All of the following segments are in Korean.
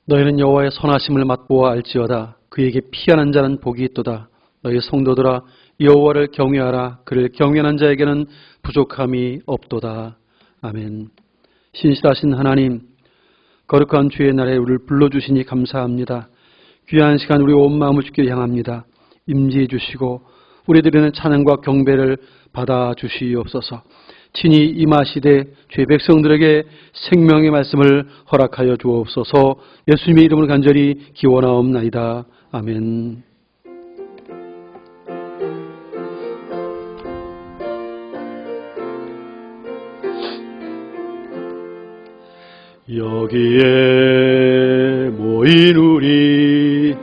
너희는 여호와의 선하심을 맛보아 알지어다. 그에게 피하는 자는 복이 있도다. 너희 성도들아 여호와를 경외하라. 그를 경외하는 자에게는 부족함이 없도다. 아멘. 신실하신 하나님, 거룩한 주의 날에 우리를 불러주시니 감사합니다. 귀한 시간 우리 온 마음을 주께 향합니다. 임재해 주시고 우리 드리는 찬양과 경배를 받아 주시옵소서. 친히 임하시되 주의 백성들에게 생명의 말씀을 허락하여 주옵소서. 예수님의 이름으로 간절히 기원하옵나이다. 아멘. 여기에 모인 우리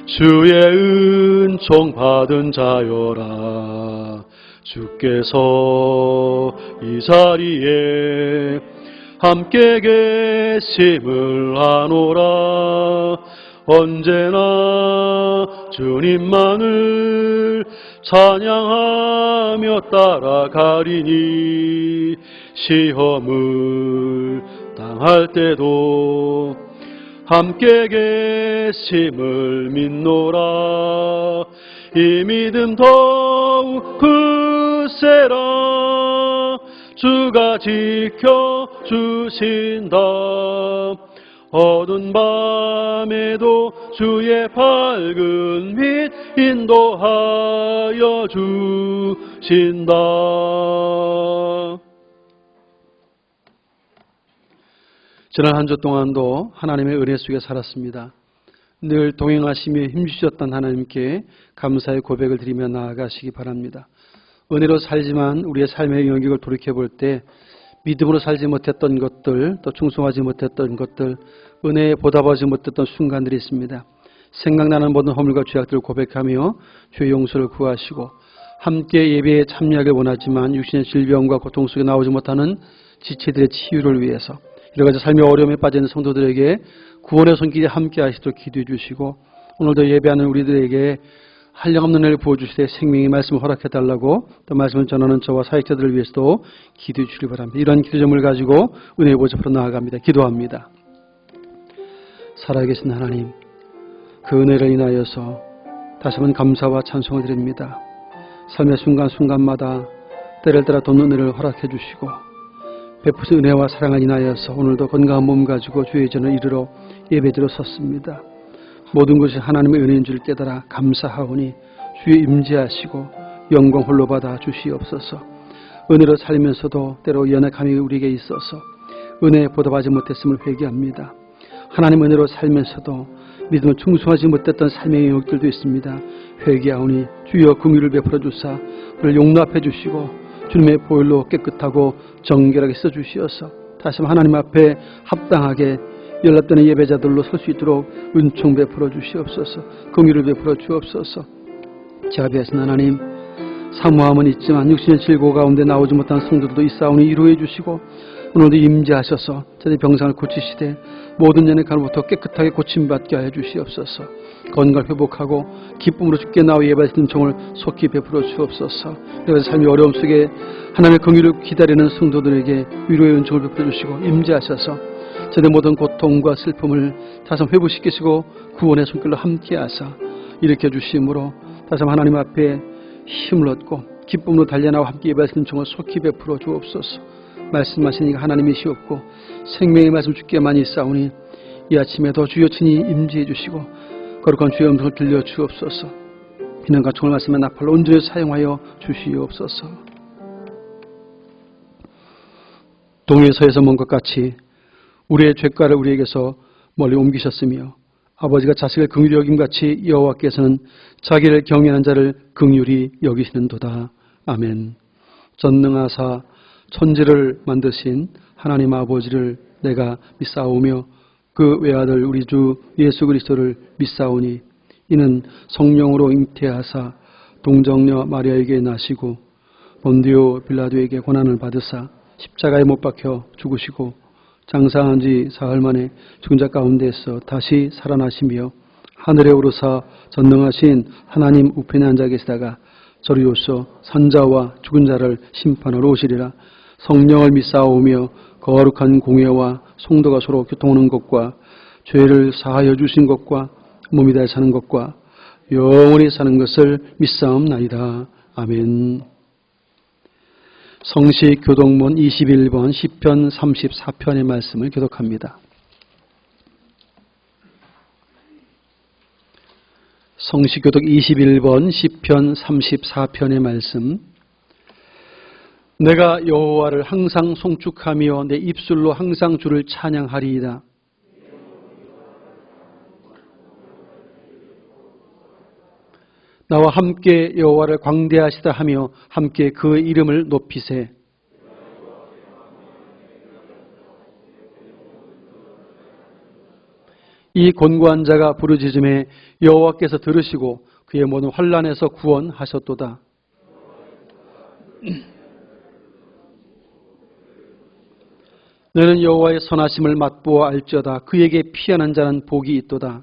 주의 은총 받은 자여라. 주께서 이 자리에 함께 계심을 아노라. 언제나 주님만을 찬양하며 따라가리니 시험을 당할 때도 함께 계심을 믿노라. 이 믿음 더욱 굳세라. 주가 지켜주신다. 어두운 밤에도 주의 밝은 빛 인도하여 주신다. 지난 한 주 동안도 하나님의 은혜 속에 살았습니다. 늘 동행하시며 힘주셨던 하나님께 감사의 고백을 드리며 나아가시기 바랍니다. 은혜로 살지만 우리의 삶의 영역을 돌이켜볼 때 믿음으로 살지 못했던 것들, 또 충성하지 못했던 것들, 은혜에 보답하지 못했던 순간들이 있습니다. 생각나는 모든 허물과 죄악들을 고백하며 주의 용서를 구하시고 함께 예배에 참여하길 원하지만 육신의 질병과 고통 속에 나오지 못하는 지체들의 치유를 위해서 여러 가지 삶의 어려움에 빠진 성도들에게 구원의 손길이 함께 하시도록 기도해 주시고 오늘도 예배하는 우리들에게 한량없는 은혜를 부어주시되 생명의 말씀을 허락해달라고 또 말씀을 전하는 저와 사역자들을 위해서도 기도해 주시기 바랍니다. 이러한 기도점을 가지고 은혜의 보좌 앞으로 나아갑니다. 기도합니다. 살아계신 하나님, 그 은혜를 인하여서 다시 한번 감사와 찬송을 드립니다. 삶의 순간순간마다 때를 따라 돕는 은혜를 허락해 주시고 베푸신 은혜와 사랑을 인하여서 오늘도 건강한 몸 가지고 주의 전을 이르러 예배드려 섰습니다. 모든 것이 하나님의 은혜인 줄 깨달아 감사하오니 주의 임재하시고 영광 홀로 받아 주시옵소서. 은혜로 살면서도 때로 연약함이 우리에게 있어서 은혜에 보답하지 못했음을 회개합니다. 하나님 은혜로 살면서도 믿음을 충성하지 못했던 삶의 영역들도 있습니다. 회개하오니 주여 긍휼을 베풀어 주사 우리를 용납해 주시고 주님의 보혈로 깨끗하고 정결하게 써주시어서 다시 하나님 앞에 합당하게 연락되는 예배자들로 설 수 있도록 은총 베풀어 주시옵소서. 긍휼을 베풀어 주옵소서. 자비하신 하나님, 사모함은 있지만 육신의 질고 가운데 나오지 못한 성도들도 있사오니 이루해 주시고 오늘도 임재하셔서 저희 병상을 고치시되 모든 연약함으로부터 깨끗하게 고침받게 하여 주시옵소서. 건강 회복하고 기쁨으로 주께 나와 예배하시는 종을 속히 베풀어 주옵소서. 여러분 삶의 어려움 속에 하나님의 긍휼을 기다리는 성도들에게 위로의 은총을 베풀어 주시고 임재하셔서 저의 모든 고통과 슬픔을 다시 한번 회복시키시고 구원의 손길로 함께하사 일으켜 주심으로 다시 한번 하나님 앞에 힘을 얻고 기쁨으로 달려나와 함께 예배하시는 종을 속히 베풀어 주옵소서. 말씀하시니까 하나님이시옵고 생명의 말씀 주께만 있사오니 이 아침에도 주여 친히 임재해 주시고 거룩한 주의 음성을 들려 주옵소서. 비난과 총을 말씀에 나팔로 온전히 사용하여 주시옵소서. 동에서에서 먼 것 같이 우리의 죄가를 우리에게서 멀리 옮기셨으며 아버지가 자식을 긍휼히 여김같이 여호와께서는 자기를 경외하는 자를 긍휼히 여기시는도다. 아멘. 전능하사 천지를 만드신 하나님 아버지를 내가 믿사오며 그 외아들 우리 주 예수 그리스도를 믿사오니 이는 성령으로 잉태하사 동정녀 마리아에게 나시고 본디오 빌라도에게 고난을 받으사 십자가에 못 박혀 죽으시고 장사한 지 사흘 만에 죽은 자 가운데서 다시 살아나시며 하늘에 오르사 전능하신 하나님 우편에 앉아 계시다가 저리로서 산자와 죽은 자를 심판하러 오시리라. 성령을 믿사오며 거룩한 공회와 성도가 서로 교통하는 것과 죄를 사하여 주신 것과 몸이 다해 사는 것과 영원히 사는 것을 믿사옵나이다. 아멘. 성시 교독문 21번 시편 34편의 말씀을 교독합니다. 성시 교독 21번 시편 34편의 말씀. 내가 여호와를 항상 송축하며 내 입술로 항상 주를 찬양하리이다. 나와 함께 여호와를 광대하시다 하며 함께 그의 이름을 높이세. 이 곤고한 자가 부르짖음에 여호와께서 들으시고 그의 모든 환난에서 구원하셨도다. 너는 여호와의 선하심을 맛보아 알지어다. 그에게 피하는 자는 복이 있도다.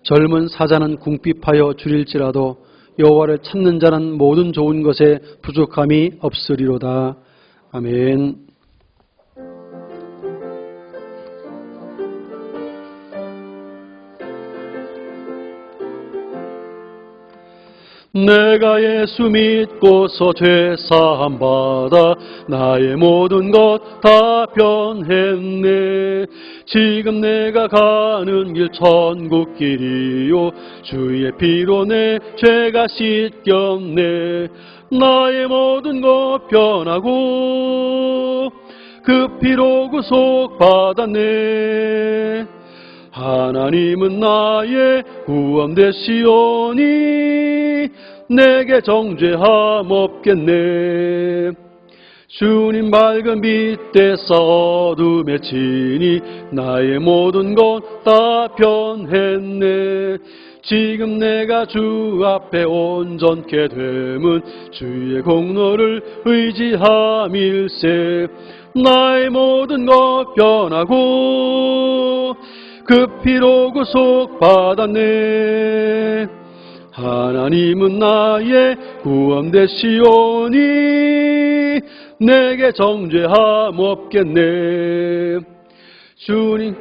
젊은 사자는 궁핍하여 줄일지라도 여호와를 찾는 자는 모든 좋은 것에 부족함이 없으리로다. 아멘. 내가 예수 믿고서 죄사함 받아 나의 모든 것 다 변했네. 지금 내가 가는 길 천국 길이요 주의 피로 내 죄가 씻겼네. 나의 모든 것 변하고 그 피로 구속 받았네. 하나님은 나의 구원 되시오니 내게 정죄함 없겠네. 주님 밝은 빛에서 어둠에 치니 나의 모든 것 다 변했네. 지금 내가 주 앞에 온전케 됨은 주의 공로를 의지함일세. 나의 모든 것 변하고 그 피로 구속 받았네. 하나님은 나의 구원 되시오니 내게 정죄함 없겠네. 주님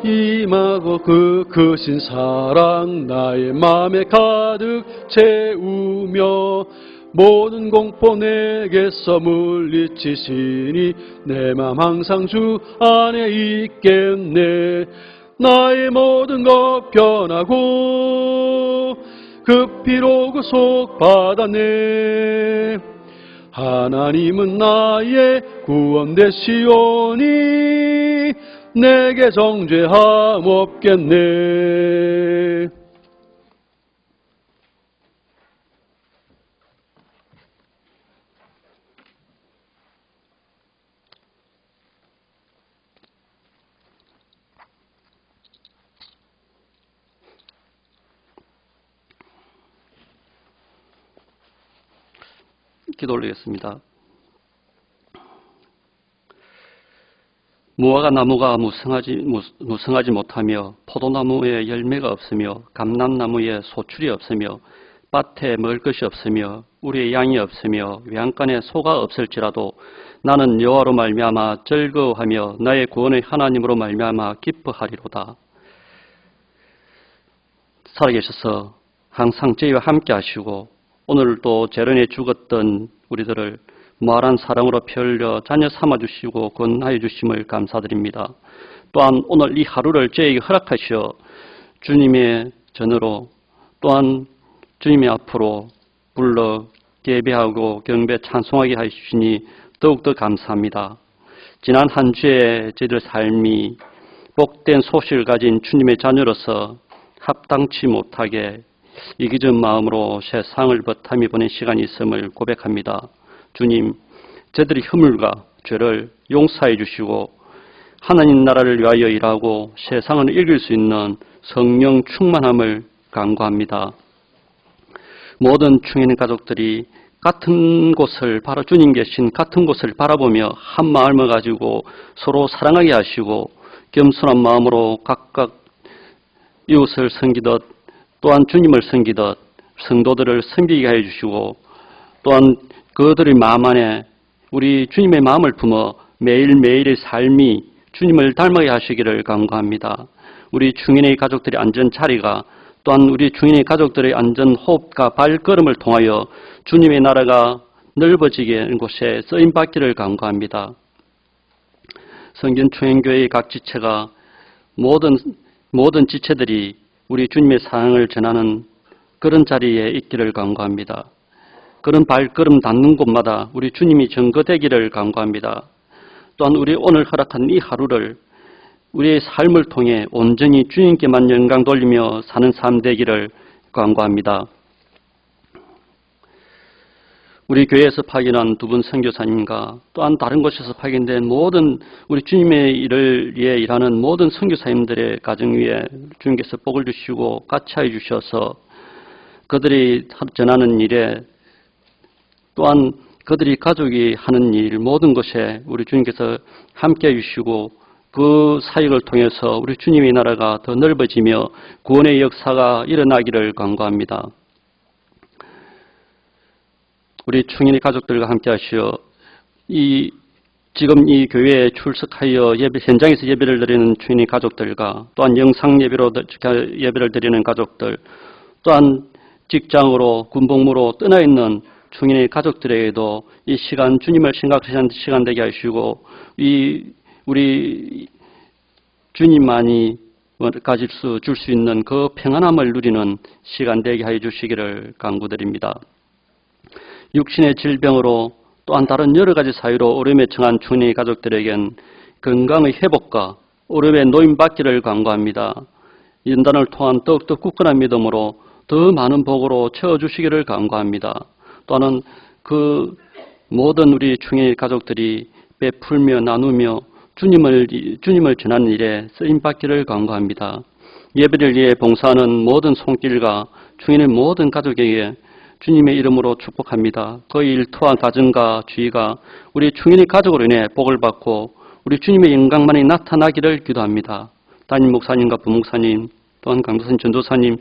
임하고 그 크신 사랑 나의 마음에 가득 채우며 모든 공포 내게서 물리치시니 내 맘 항상 주 안에 있겠네. 나의 모든 것 변하고 그 피로 구속 받았네. 하나님은 나의 구원 되시오니 내게 정죄함 없겠네. 기도 올리겠습니다. 무화과 나무가 무성하지 못하며 포도나무에 열매가 없으며 감람나무에 소출이 없으며 밭에 먹을 것이 없으며 우리의 양이 없으며 외양간에 소가 없을지라도 나는 여호와로 말미암아 즐거워하며 나의 구원의 하나님으로 말미암아 기뻐하리로다. 살아계셔서 항상 저희와 함께 하시고 오늘도 재련에 죽었던 우리들을 무한한 사랑으로 펴올려 자녀 삼아주시고 권하여 주심을 감사드립니다. 또한 오늘 이 하루를 저에게 허락하시어 주님의 전으로 또한 주님의 앞으로 불러 예배하고 경배 찬송하게 하시니 더욱더 감사합니다. 지난 한 주에 저희들 삶이 복된 소식을 가진 주님의 자녀로서 합당치 못하게 이기적인 마음으로 세상을 버타며 보낸 시간이 있음을 고백합니다. 주님, 저들의 허물과 죄를 용서해 주시고 하나님 나라를 위하여 일하고 세상을 이길 수 있는 성령 충만함을 간구합니다. 모든 충인 가족들이 같은 곳을 주님 계신 같은 곳을 바라보며 한 마음을 가지고 서로 사랑하게 하시고 겸손한 마음으로 각각 이웃을 섬기듯 또한 주님을 섬기듯 성도들을 섬기게 해 주시고 또한 그들의 마음 안에 우리 주님의 마음을 품어 매일매일의 삶이 주님을 닮아야 하시기를 간구합니다. 우리 중인의 가족들의 안전 자리가 또한 우리 중인의 가족들의 안전 호흡과 발걸음을 통하여 주님의 나라가 넓어지게 하는 곳에 쓰임받기를 간구합니다. 성균총연교회의 각 지체가 모든 지체들이 우리 주님의 사랑을 전하는 그런 자리에 있기를 간구합니다. 그런 발걸음 닿는 곳마다 우리 주님이 증거되기를 간구합니다. 또한 우리 오늘 허락한 이 하루를 우리의 삶을 통해 온전히 주님께만 영광 돌리며 사는 삶 되기를 간구합니다. 우리 교회에서 파견한 두 분 선교사님과 또한 다른 곳에서 파견된 모든 우리 주님의 일을 위해 일하는 모든 선교사님들의 가정 위에 주님께서 복을 주시고 같이하여 주셔서 그들이 전하는 일에 또한 그들이 가족이 하는 일 모든 것에 우리 주님께서 함께해 주시고 그 사역을 통해서 우리 주님의 나라가 더 넓어지며 구원의 역사가 일어나기를 간구합니다. 우리 충인의 가족들과 함께 하시어 지금 이 교회에 출석하여 현장에서 예배를 드리는 충인의 가족들과 또한 영상 예배로 예배를 드리는 가족들 또한 직장으로 군복무로 떠나 있는 충인의 가족들에게도 이 시간 주님을 생각하시는 시간 되게 하시고 우리 주님만이 줄 수 있는 그 평안함을 누리는 시간 되게 하여 주시기를 간구드립니다. 육신의 질병으로 또한 다른 여러 가지 사유로 어려움에 처한 충인의 가족들에겐 건강의 회복과 어려움에 노임받기를 간구합니다. 연단을 통한 더욱더 굳건한 믿음으로 더 많은 복으로 채워주시기를 간구합니다. 또한 그 모든 우리 충인의 가족들이 베풀며 나누며 주님을 전하는 일에 쓰임받기를 간구합니다. 예배를 위해 봉사하는 모든 손길과 충인의 모든 가족에게 주님의 이름으로 축복합니다. 그 일터와 가정과 주의가 우리 충인의 가족으로 인해 복을 받고 우리 주님의 영광만이 나타나기를 기도합니다. 담임 목사님과 부목사님 또한 강도사님, 전도사님,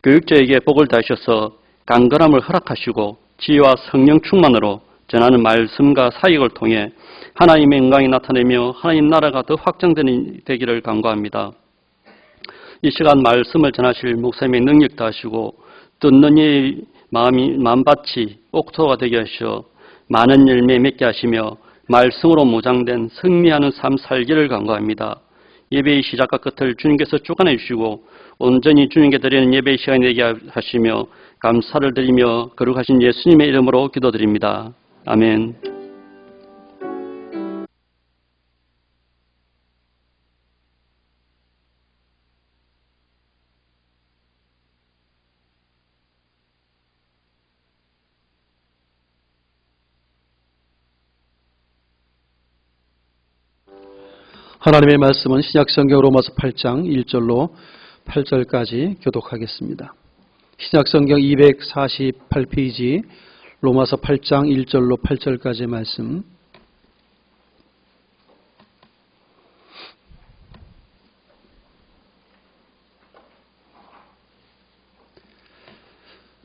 교육자에게 복을 다하셔서 강건함을 허락하시고 지혜와 성령 충만으로 전하는 말씀과 사역을 통해 하나님의 영광이 나타내며 하나님 나라가 더 확장되기를 간구합니다. 이 시간 말씀을 전하실 목사님의 능력 다하시고 듣는 이의 마음밭이 옥토가 되게 하시어 많은 열매 맺게 하시며 말씀으로 무장된 승리하는 삶 살기를 간구합니다. 예배의 시작과 끝을 주님께서 주관해 주시고 온전히 주님께 드리는 예배의 시간이 되게 하시며 감사를 드리며 거룩하신 예수님의 이름으로 기도드립니다. 아멘. 하나님의 말씀은 신약성경 로마서 8장 1절로 8절까지 교독하겠습니다. 신약성경 248페이지 로마서 8장 1절로 8절까지의 말씀.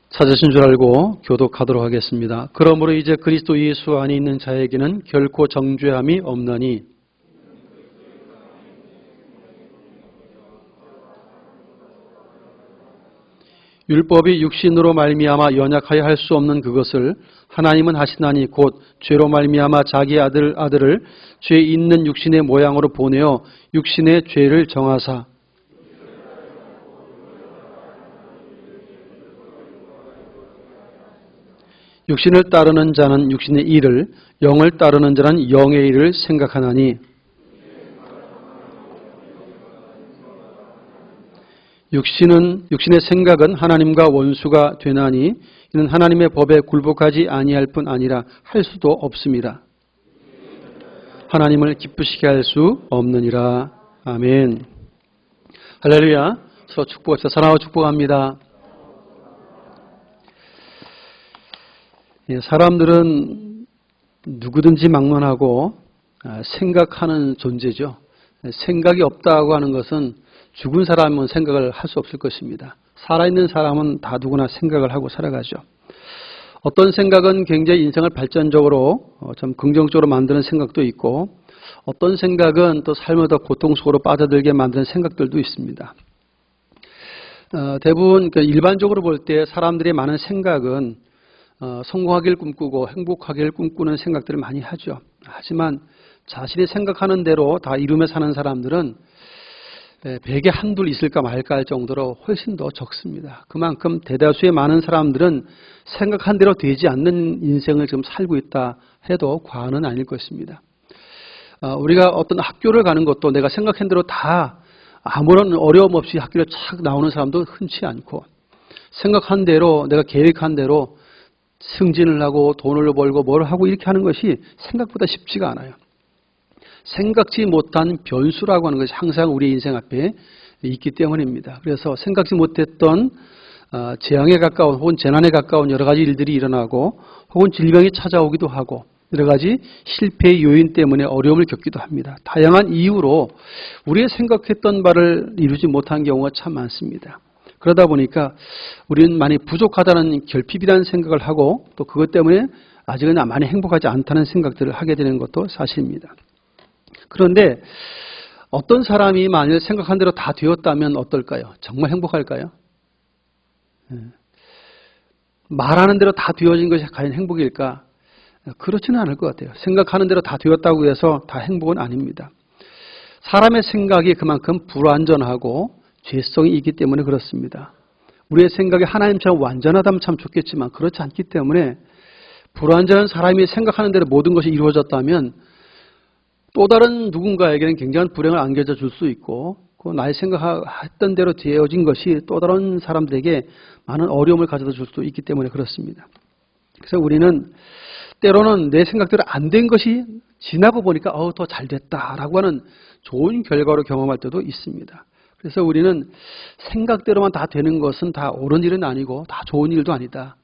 찾으신 줄 알고 교독하도록 하겠습니다. 그러므로 이제 그리스도 예수 안에 있는 자에게는 결코 정죄함이 없나니 율법이 육신으로 말미암아 연약하여 할 수 없는 그것을 하나님은 하시나니 곧 죄로 말미암아 자기 아들을 죄 있는 육신의 모양으로 보내어 육신의 죄를 정하사 육신을 따르는 자는 육신의 일을 영을 따르는 자는 영의 일을 생각하나니 육신의 생각은 하나님과 원수가 되나니 이는 하나님의 법에 굴복하지 아니할 뿐 아니라 할 수도 없음이라. 하나님을 기쁘시게 할 수 없느니라. 아멘. 할렐루야. 서로 축복합시다. 사랑하고 축복합니다. 사람들은 누구든지 막론하고 생각하는 존재죠. 생각이 없다고 하는 것은 죽은 사람은 생각을 할 수 없을 것입니다. 살아있는 사람은 다 누구나 생각을 하고 살아가죠. 어떤 생각은 굉장히 인생을 발전적으로 좀 긍정적으로 만드는 생각도 있고 어떤 생각은 또 삶을 더 고통 속으로 빠져들게 만드는 생각들도 있습니다. 대부분 일반적으로 볼 때 사람들의 많은 생각은 성공하기를 꿈꾸고 행복하기를 꿈꾸는 생각들을 많이 하죠. 하지만 자신이 생각하는 대로 다 이루며 사는 사람들은 100에 한둘 있을까 말까 할 정도로 훨씬 더 적습니다. 그만큼 대다수의 많은 사람들은 생각한 대로 되지 않는 인생을 지금 살고 있다 해도 과언은 아닐 것입니다. 우리가 어떤 학교를 가는 것도 내가 생각한 대로 다 아무런 어려움 없이 학교를 착 나오는 사람도 흔치 않고 생각한 대로 내가 계획한 대로 승진을 하고 돈을 벌고 뭘 하고 이렇게 하는 것이 생각보다 쉽지가 않아요. 생각지 못한 변수라고 하는 것이 항상 우리 인생 앞에 있기 때문입니다. 그래서 생각지 못했던 재앙에 가까운 혹은 재난에 가까운 여러 가지 일들이 일어나고 혹은 질병이 찾아오기도 하고 여러 가지 실패의 요인 때문에 어려움을 겪기도 합니다. 다양한 이유로 우리의 생각했던 바를 이루지 못한 경우가 참 많습니다. 그러다 보니까 우리는 많이 부족하다는 결핍이라는 생각을 하고 또 그것 때문에 아직은 많이 행복하지 않다는 생각들을 하게 되는 것도 사실입니다. 그런데 어떤 사람이 만일 생각한 대로 다 되었다면 어떨까요? 정말 행복할까요? 말하는 대로 다 되어진 것이 과연 행복일까? 그렇지는 않을 것 같아요. 생각하는 대로 다 되었다고 해서 다 행복은 아닙니다. 사람의 생각이 그만큼 불완전하고 죄성이 있기 때문에 그렇습니다. 우리의 생각이 하나님처럼 완전하다면 참 좋겠지만 그렇지 않기 때문에 불완전한 사람이 생각하는 대로 모든 것이 이루어졌다면 또 다른 누군가에게는 굉장한 불행을 안겨져 줄 수 있고 나의 생각했던 대로 되어진 것이 또 다른 사람들에게 많은 어려움을 가져다 줄 수도 있기 때문에 그렇습니다. 그래서 우리는 때로는 내 생각대로 안 된 것이 지나고 보니까 더 잘 됐다라고 하는 좋은 결과로 경험할 때도 있습니다. 그래서 우리는 생각대로만 다 되는 것은 다 옳은 일은 아니고 다 좋은 일도 아니다.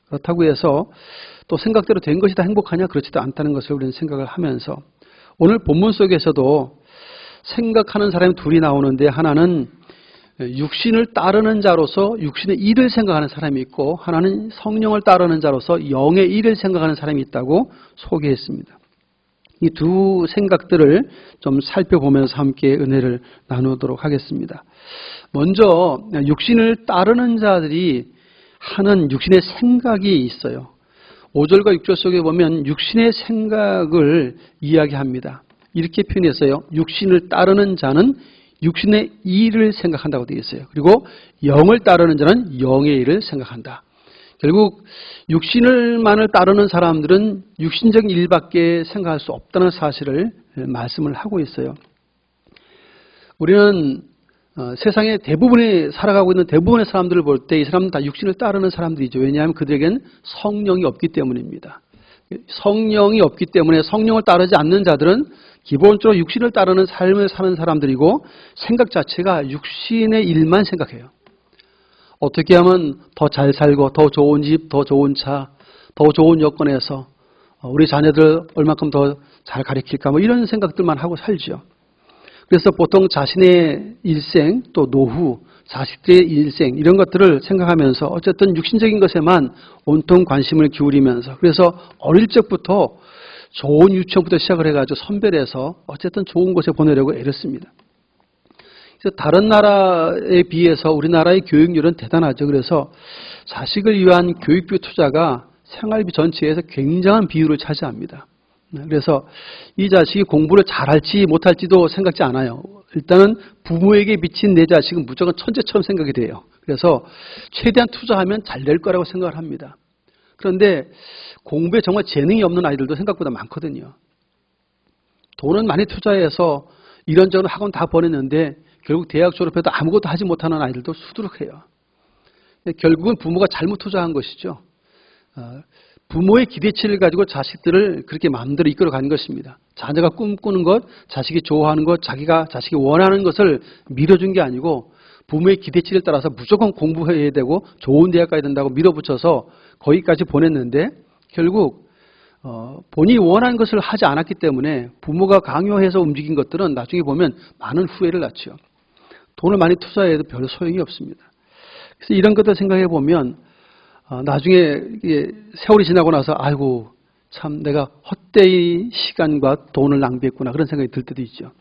그렇다고 해서 또 생각대로 된 것이 다 행복하냐? 그렇지도 않다는 것을 우리는 생각을 하면서 오늘 본문 속에서도 생각하는 사람이 둘이 나오는데 하나는 육신을 따르는 자로서 육신의 일을 생각하는 사람이 있고 하나는 성령을 따르는 자로서 영의 일을 생각하는 사람이 있다고 소개했습니다. 이 두 생각들을 좀 살펴보면서 함께 은혜를 나누도록 하겠습니다. 먼저 육신을 따르는 자들이 하는 육신의 생각이 있어요. 5절과 6절 속에 보면 육신의 생각을 이야기합니다. 이렇게 표현했어요. 육신을 따르는 자는 육신의 일을 생각한다고 되어 있어요. 그리고 영을 따르는 자는 영의 일을 생각한다. 결국 육신을만을 따르는 사람들은 육신적 일밖에 생각할 수 없다는 사실을 말씀을 하고 있어요. 우리는 세상의 대부분이 살아가고 있는 대부분의 사람들을 볼 때 이 사람은 다 육신을 따르는 사람들이죠. 왜냐하면 그들에게는 성령이 없기 때문입니다. 성령이 없기 때문에 성령을 따르지 않는 자들은 기본적으로 육신을 따르는 삶을 사는 사람들이고 생각 자체가 육신의 일만 생각해요. 어떻게 하면 더 잘 살고 더 좋은 집, 더 좋은 차, 더 좋은 여건에서 우리 자녀들 얼마큼 더 잘 가르칠까 이런 생각들만 하고 살죠. 그래서 보통 자신의 일생 또 노후, 자식들의 일생 이런 것들을 생각하면서 어쨌든 육신적인 것에만 온통 관심을 기울이면서 그래서 어릴 적부터 좋은 유치원부터 시작을 해가지고 선별해서 어쨌든 좋은 곳에 보내려고 애를 씁니다. 그래서 다른 나라에 비해서 우리나라의 교육률은 대단하죠. 그래서 자식을 위한 교육비 투자가 생활비 전체에서 굉장한 비율을 차지합니다. 그래서 이 자식이 공부를 잘할지 못할지도 생각지 않아요. 일단은 부모에게 미친 내 자식은 무조건 천재처럼 생각이 돼요. 그래서 최대한 투자하면 잘 될 거라고 생각을 합니다. 그런데 공부에 정말 재능이 없는 아이들도 생각보다 많거든요. 돈은 많이 투자해서 이런저런 학원 다 보냈는데 결국 대학 졸업해도 아무것도 하지 못하는 아이들도 수두룩해요. 결국은 부모가 잘못 투자한 것이죠. 부모의 기대치를 가지고 자식들을 그렇게 마음대로 이끌어가는 것입니다. 자녀가 꿈꾸는 것, 자식이 좋아하는 것, 자식이 원하는 것을 밀어준 게 아니고 부모의 기대치를 따라서 무조건 공부해야 되고 좋은 대학 가야 된다고 밀어붙여서 거기까지 보냈는데 결국 본인이 원하는 것을 하지 않았기 때문에 부모가 강요해서 움직인 것들은 나중에 보면 많은 후회를 낳죠. 돈을 많이 투자해도 별 소용이 없습니다. 그래서 이런 것들 생각해 보면 나중에 이게 세월이 지나고 나서 아이고 참 내가 헛되이 시간과 돈을 낭비했구나 그런 생각이 들 때도 있죠.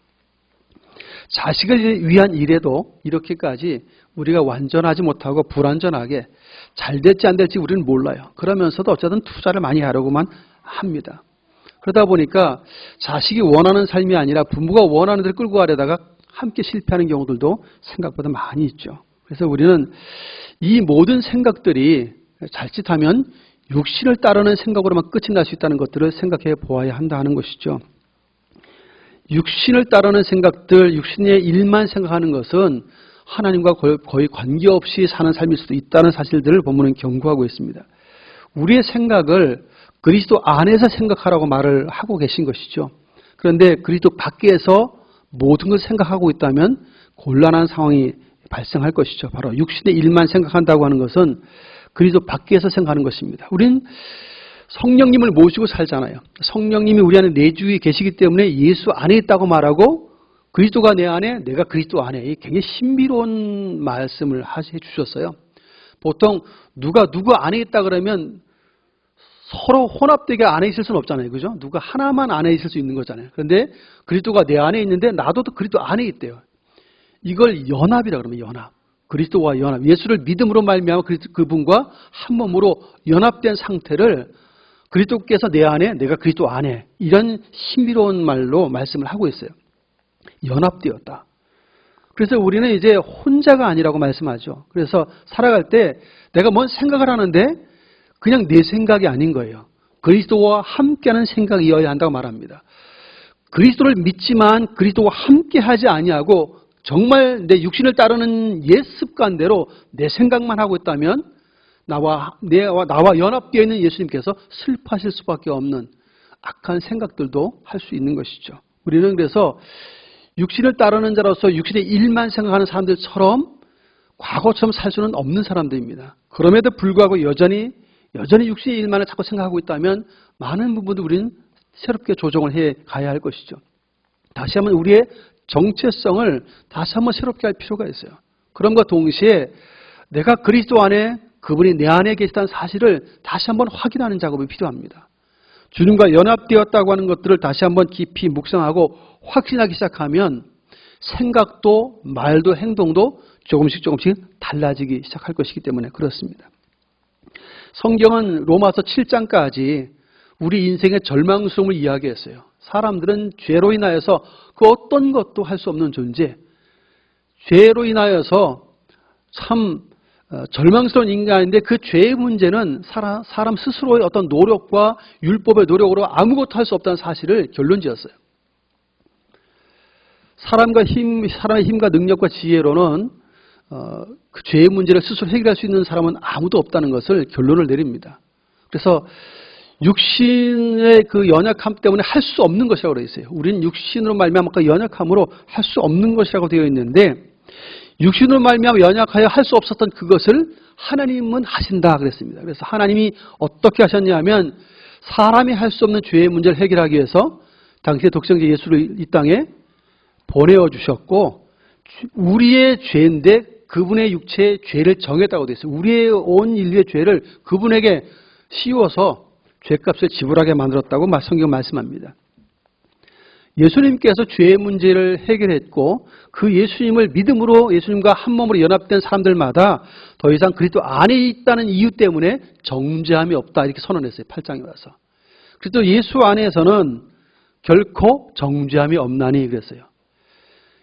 자식을 위한 일에도 이렇게까지 우리가 완전하지 못하고 불완전하게 잘 될지 안 될지 우리는 몰라요. 그러면서도 어쨌든 투자를 많이 하려고만 합니다. 그러다 보니까 자식이 원하는 삶이 아니라 부모가 원하는 데를 끌고 가려다가 함께 실패하는 경우들도 생각보다 많이 있죠. 그래서 우리는 이 모든 생각들이 자칫하면 육신을 따르는 생각으로만 끝이 날 수 있다는 것들을 생각해 보아야 한다는 것이죠. 육신을 따르는 생각들, 육신의 일만 생각하는 것은 하나님과 거의 관계없이 사는 삶일 수도 있다는 사실들을 본문은 경고하고 있습니다. 우리의 생각을 그리스도 안에서 생각하라고 말을 하고 계신 것이죠. 그런데 그리스도 밖에서 모든 걸 생각하고 있다면 곤란한 상황이 발생할 것이죠. 바로 육신의 일만 생각한다고 하는 것은 그리스도 밖에서 생각하는 것입니다. 우리는 성령님을 모시고 살잖아요. 성령님이 우리 안에 내주에 계시기 때문에 예수 안에 있다고 말하고 그리스도가 내 안에 내가 그리스도 안에 굉장히 신비로운 말씀을 해 주셨어요. 보통 누가 누구 안에 있다 그러면 서로 혼합되게 안에 있을 수는 없잖아요. 그죠? 누가 하나만 안에 있을 수 있는 거잖아요. 그런데 그리스도가 내 안에 있는데 나도 그리스도 안에 있대요. 이걸 연합이라 그러면 연합. 그리스도와 연합. 예수를 믿음으로 말미암아 그분과 한 몸으로 연합된 상태를 그리스도께서 내 안에 내가 그리스도 안에 이런 신비로운 말로 말씀을 하고 있어요. 연합되었다. 그래서 우리는 이제 혼자가 아니라고 말씀하죠. 그래서 살아갈 때 내가 뭔 생각을 하는데 그냥 내 생각이 아닌 거예요. 그리스도와 함께하는 생각이어야 한다고 말합니다. 그리스도를 믿지만 그리스도와 함께하지 아니하고 정말 내 육신을 따르는 옛 습관대로 내 생각만 하고 있다면 나와 연합되어 있는 예수님께서 슬퍼하실 수밖에 없는 악한 생각들도 할 수 있는 것이죠. 우리는 그래서 육신을 따르는 자로서 육신의 일만 생각하는 사람들처럼 과거처럼 살 수는 없는 사람들입니다. 그럼에도 불구하고 여전히 육신의 일만을 자꾸 생각하고 있다면 많은 부분도 우리는 새롭게 조정을 해 가야 할 것이죠. 다시 한번 우리의 정체성을 다시 한번 새롭게 할 필요가 있어요. 그럼과 동시에 내가 그리스도 안에 그분이 내 안에 계시다는 사실을 다시 한번 확인하는 작업이 필요합니다. 주님과 연합되었다고 하는 것들을 다시 한번 깊이 묵상하고 확신하기 시작하면 생각도 말도 행동도 조금씩 달라지기 시작할 것이기 때문에 그렇습니다. 성경은 로마서 7장까지 우리 인생의 절망스러움을 이야기했어요. 사람들은 죄로 인하여서 그 어떤 것도 할 수 없는 존재, 죄로 인하여서 참 절망스러운 인간인데 그 죄의 문제는 사람 스스로의 어떤 노력과 율법의 노력으로 아무것도 할 수 없다는 사실을 결론지었어요. 사람의 힘과 능력과 지혜로는 그 죄의 문제를 스스로 해결할 수 있는 사람은 아무도 없다는 것을 결론을 내립니다. 그래서 육신의 그 연약함 때문에 할 수 없는 것이라고 되어 있어요. 우리는 육신으로 말미암아 그 연약함으로 할 수 없는 것이라고 되어 있는데 육신으로 말미암아 연약하여 할 수 없었던 그것을 하나님은 하신다 그랬습니다. 그래서 하나님이 어떻게 하셨냐면 사람이 할 수 없는 죄의 문제를 해결하기 위해서 당시의 독생자 예수를 이 땅에 보내어 주셨고 우리의 죄인데 그분의 육체의 죄를 정했다고 되어 있어요. 우리의 온 인류의 죄를 그분에게 씌워서 죄값을 지불하게 만들었다고 성경 말씀합니다. 예수님께서 죄의 문제를 해결했고 그 예수님을 믿음으로 예수님과 한 몸으로 연합된 사람들마다 더 이상 그리스도 안에 있다는 이유 때문에 정죄함이 없다 이렇게 선언했어요. 8장에 와서. 그리스도 예수 안에서는 결코 정죄함이 없나니 그랬어요.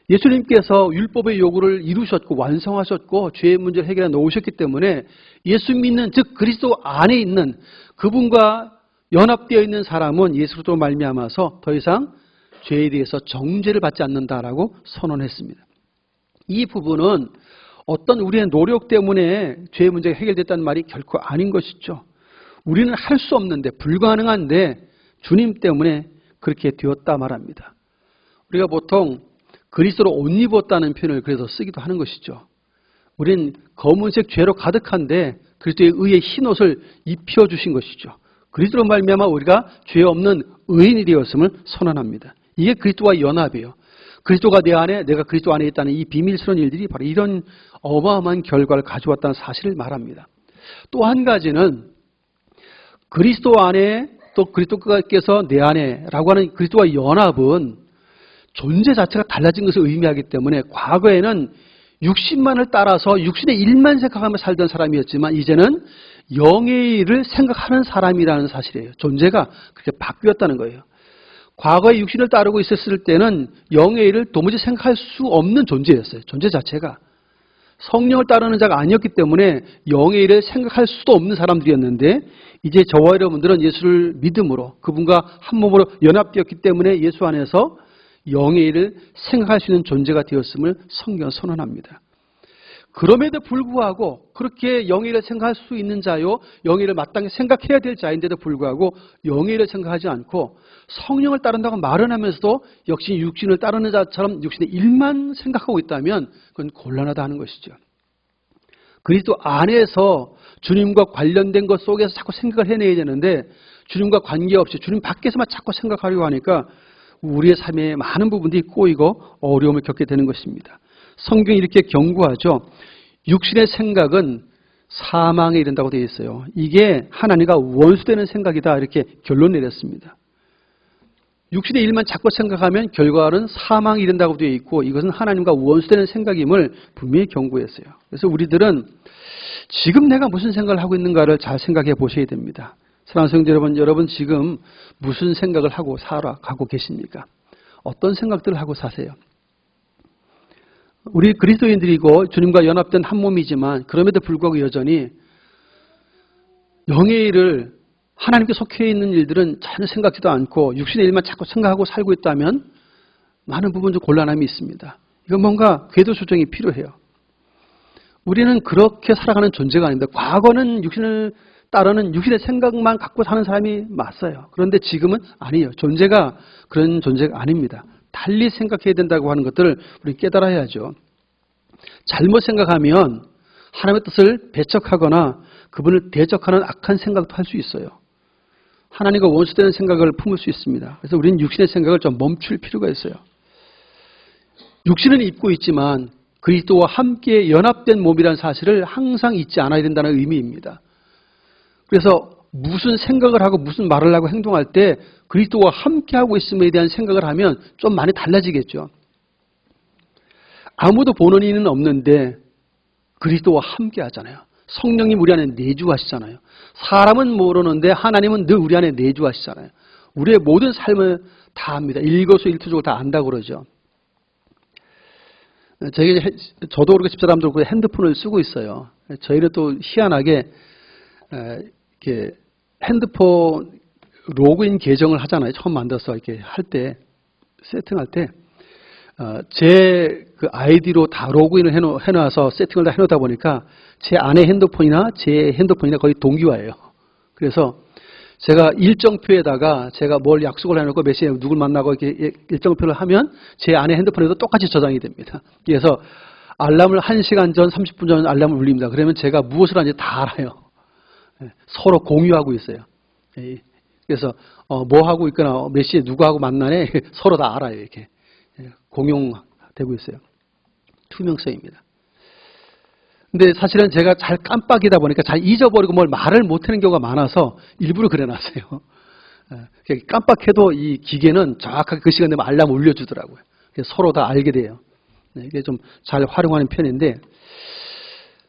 예수님께서 율법의 요구를 이루셨고 완성하셨고 죄의 문제를 해결해 놓으셨기 때문에 예수 믿는 즉 그리스도 안에 있는 그분과 연합되어 있는 사람은 예수로 말미암아서 더 이상 죄에 대해서 정죄를 받지 않는다라고 선언했습니다. 이 부분은 어떤 우리의 노력 때문에 죄의 문제가 해결됐다는 말이 결코 아닌 것이죠. 우리는 할 수 없는데 불가능한데 주님 때문에 그렇게 되었다 말합니다. 우리가 보통 그리스도로 옷 입었다는 표현을 그래서 쓰기도 하는 것이죠. 우린 검은색 죄로 가득한데 그리스도의 의의 흰 옷을 입혀주신 것이죠. 그리스도로 말미암아 우리가 죄 없는 의인이 되었음을 선언합니다. 이게 그리스도와 연합이에요. 그리스도가 내 안에 내가 그리스도 안에 있다는 이 비밀스러운 일들이 바로 이런 어마어마한 결과를 가져왔다는 사실을 말합니다. 또 한 가지는 그리스도 안에 또 그리스도께서 내 안에라고 하는 그리스도와 연합은 존재 자체가 달라진 것을 의미하기 때문에 과거에는 육신만을 따라서 육신의 일만 생각하며 살던 사람이었지만 이제는 영의 일을 생각하는 사람이라는 사실이에요. 존재가 그렇게 바뀌었다는 거예요. 과거에 육신을 따르고 있었을 때는 영의 일을 도무지 생각할 수 없는 존재였어요. 존재 자체가. 성령을 따르는 자가 아니었기 때문에 영의 일을 생각할 수도 없는 사람들이었는데 이제 저와 여러분들은 예수를 믿음으로 그분과 한 몸으로 연합되었기 때문에 예수 안에서 영의 일을 생각할 수 있는 존재가 되었음을 성경은 선언합니다. 그럼에도 불구하고 그렇게 영의 일을 생각할 수 있는 자요, 영의 일을 마땅히 생각해야 될 자인데도 불구하고 영의 일을 생각하지 않고 성령을 따른다고 말은 하면서도 역시 육신을 따르는 자처럼 육신의 일만 생각하고 있다면 그건 곤란하다는 것이죠. 그리스도 안에서 주님과 관련된 것 속에서 자꾸 생각을 해내야 되는데 주님과 관계없이 주님 밖에서만 자꾸 생각하려고 하니까 우리의 삶에 많은 부분들이 꼬이고 어려움을 겪게 되는 것입니다. 성경이 이렇게 경고하죠. 육신의 생각은 사망에 이른다고 되어 있어요. 이게 하나님과 원수되는 생각이다 이렇게 결론 내렸습니다. 육신의 일만 자꾸 생각하면 결과는 사망에 이른다고 되어 있고 이것은 하나님과 원수되는 생각임을 분명히 경고했어요. 그래서 우리들은 지금 내가 무슨 생각을 하고 있는가를 잘 생각해 보셔야 됩니다. 사랑하는 성도 여러분 지금 무슨 생각을 하고 살아가고 계십니까? 어떤 생각들을 하고 사세요? 우리 그리스도인들이고 주님과 연합된 한 몸이지만 그럼에도 불구하고 여전히 영의 일을 하나님께 속해 있는 일들은 전혀 생각지도 않고 육신의 일만 자꾸 생각하고 살고 있다면 많은 부분 좀 곤란함이 있습니다. 이건 뭔가 궤도 수정이 필요해요. 우리는 그렇게 살아가는 존재가 아닙니다. 과거는 육신을 따르는 육신의 생각만 갖고 사는 사람이 맞아요. 그런데 지금은 아니에요. 존재가 그런 존재가 아닙니다. 달리 생각해야 된다고 하는 것들을 우리 깨달아야죠. 잘못 생각하면 하나님의 뜻을 배척하거나 그분을 대적하는 악한 생각도 할 수 있어요. 하나님과 원수되는 생각을 품을 수 있습니다. 그래서 우리는 육신의 생각을 좀 멈출 필요가 있어요. 육신은 입고 있지만 그리스도와 함께 연합된 몸이라는 사실을 항상 잊지 않아야 된다는 의미입니다. 그래서 무슨 생각을 하고 무슨 말을 하고 행동할 때 그리스도와 함께하고 있음에 대한 생각을 하면 좀 많이 달라지겠죠. 아무도 보는 이는 없는데 그리스도와 함께 하잖아요. 성령님 우리 안에 내주하시잖아요. 사람은 모르는데 하나님은 늘 우리 안에 내주하시잖아요. 우리의 모든 삶을 다 압니다. 일거수일투족을 다 안다고 그러죠. 저도 그렇고 집사람도 그렇고 핸드폰을 쓰고 있어요. 저희는 또 희한하게 이렇게 핸드폰 로그인 계정을 하잖아요. 처음 만들어서 이렇게 할 때, 세팅할 때, 제 그 아이디로 다 로그인을 해놔서 세팅을 다 해놓다 보니까 제 아내 핸드폰이나 제 핸드폰이나 거의 동기화예요. 그래서 제가 일정표에다가 제가 뭘 약속을 해놓고 몇 시에 누굴 만나고 이렇게 일정표를 하면 제 아내 핸드폰에도 똑같이 저장이 됩니다. 그래서 알람을 1시간 전, 30분 전 알람을 울립니다. 그러면 제가 무엇을 하는지 다 알아요. 서로 공유하고 있어요. 그래서 뭐 하고 있거나 몇 시에 누구하고 만나네 서로 다 알아요. 이렇게 공용되고 있어요. 투명성입니다. 근데 사실은 제가 잘 깜빡이다 보니까 잘 잊어버리고 뭘 말을 못하는 경우가 많아서 일부러 그래놨어요. 깜빡해도 이 기계는 정확하게 그 시간 되면 알람 울려주더라고요. 그래서 서로 다 알게 돼요. 이게 좀 잘 활용하는 편인데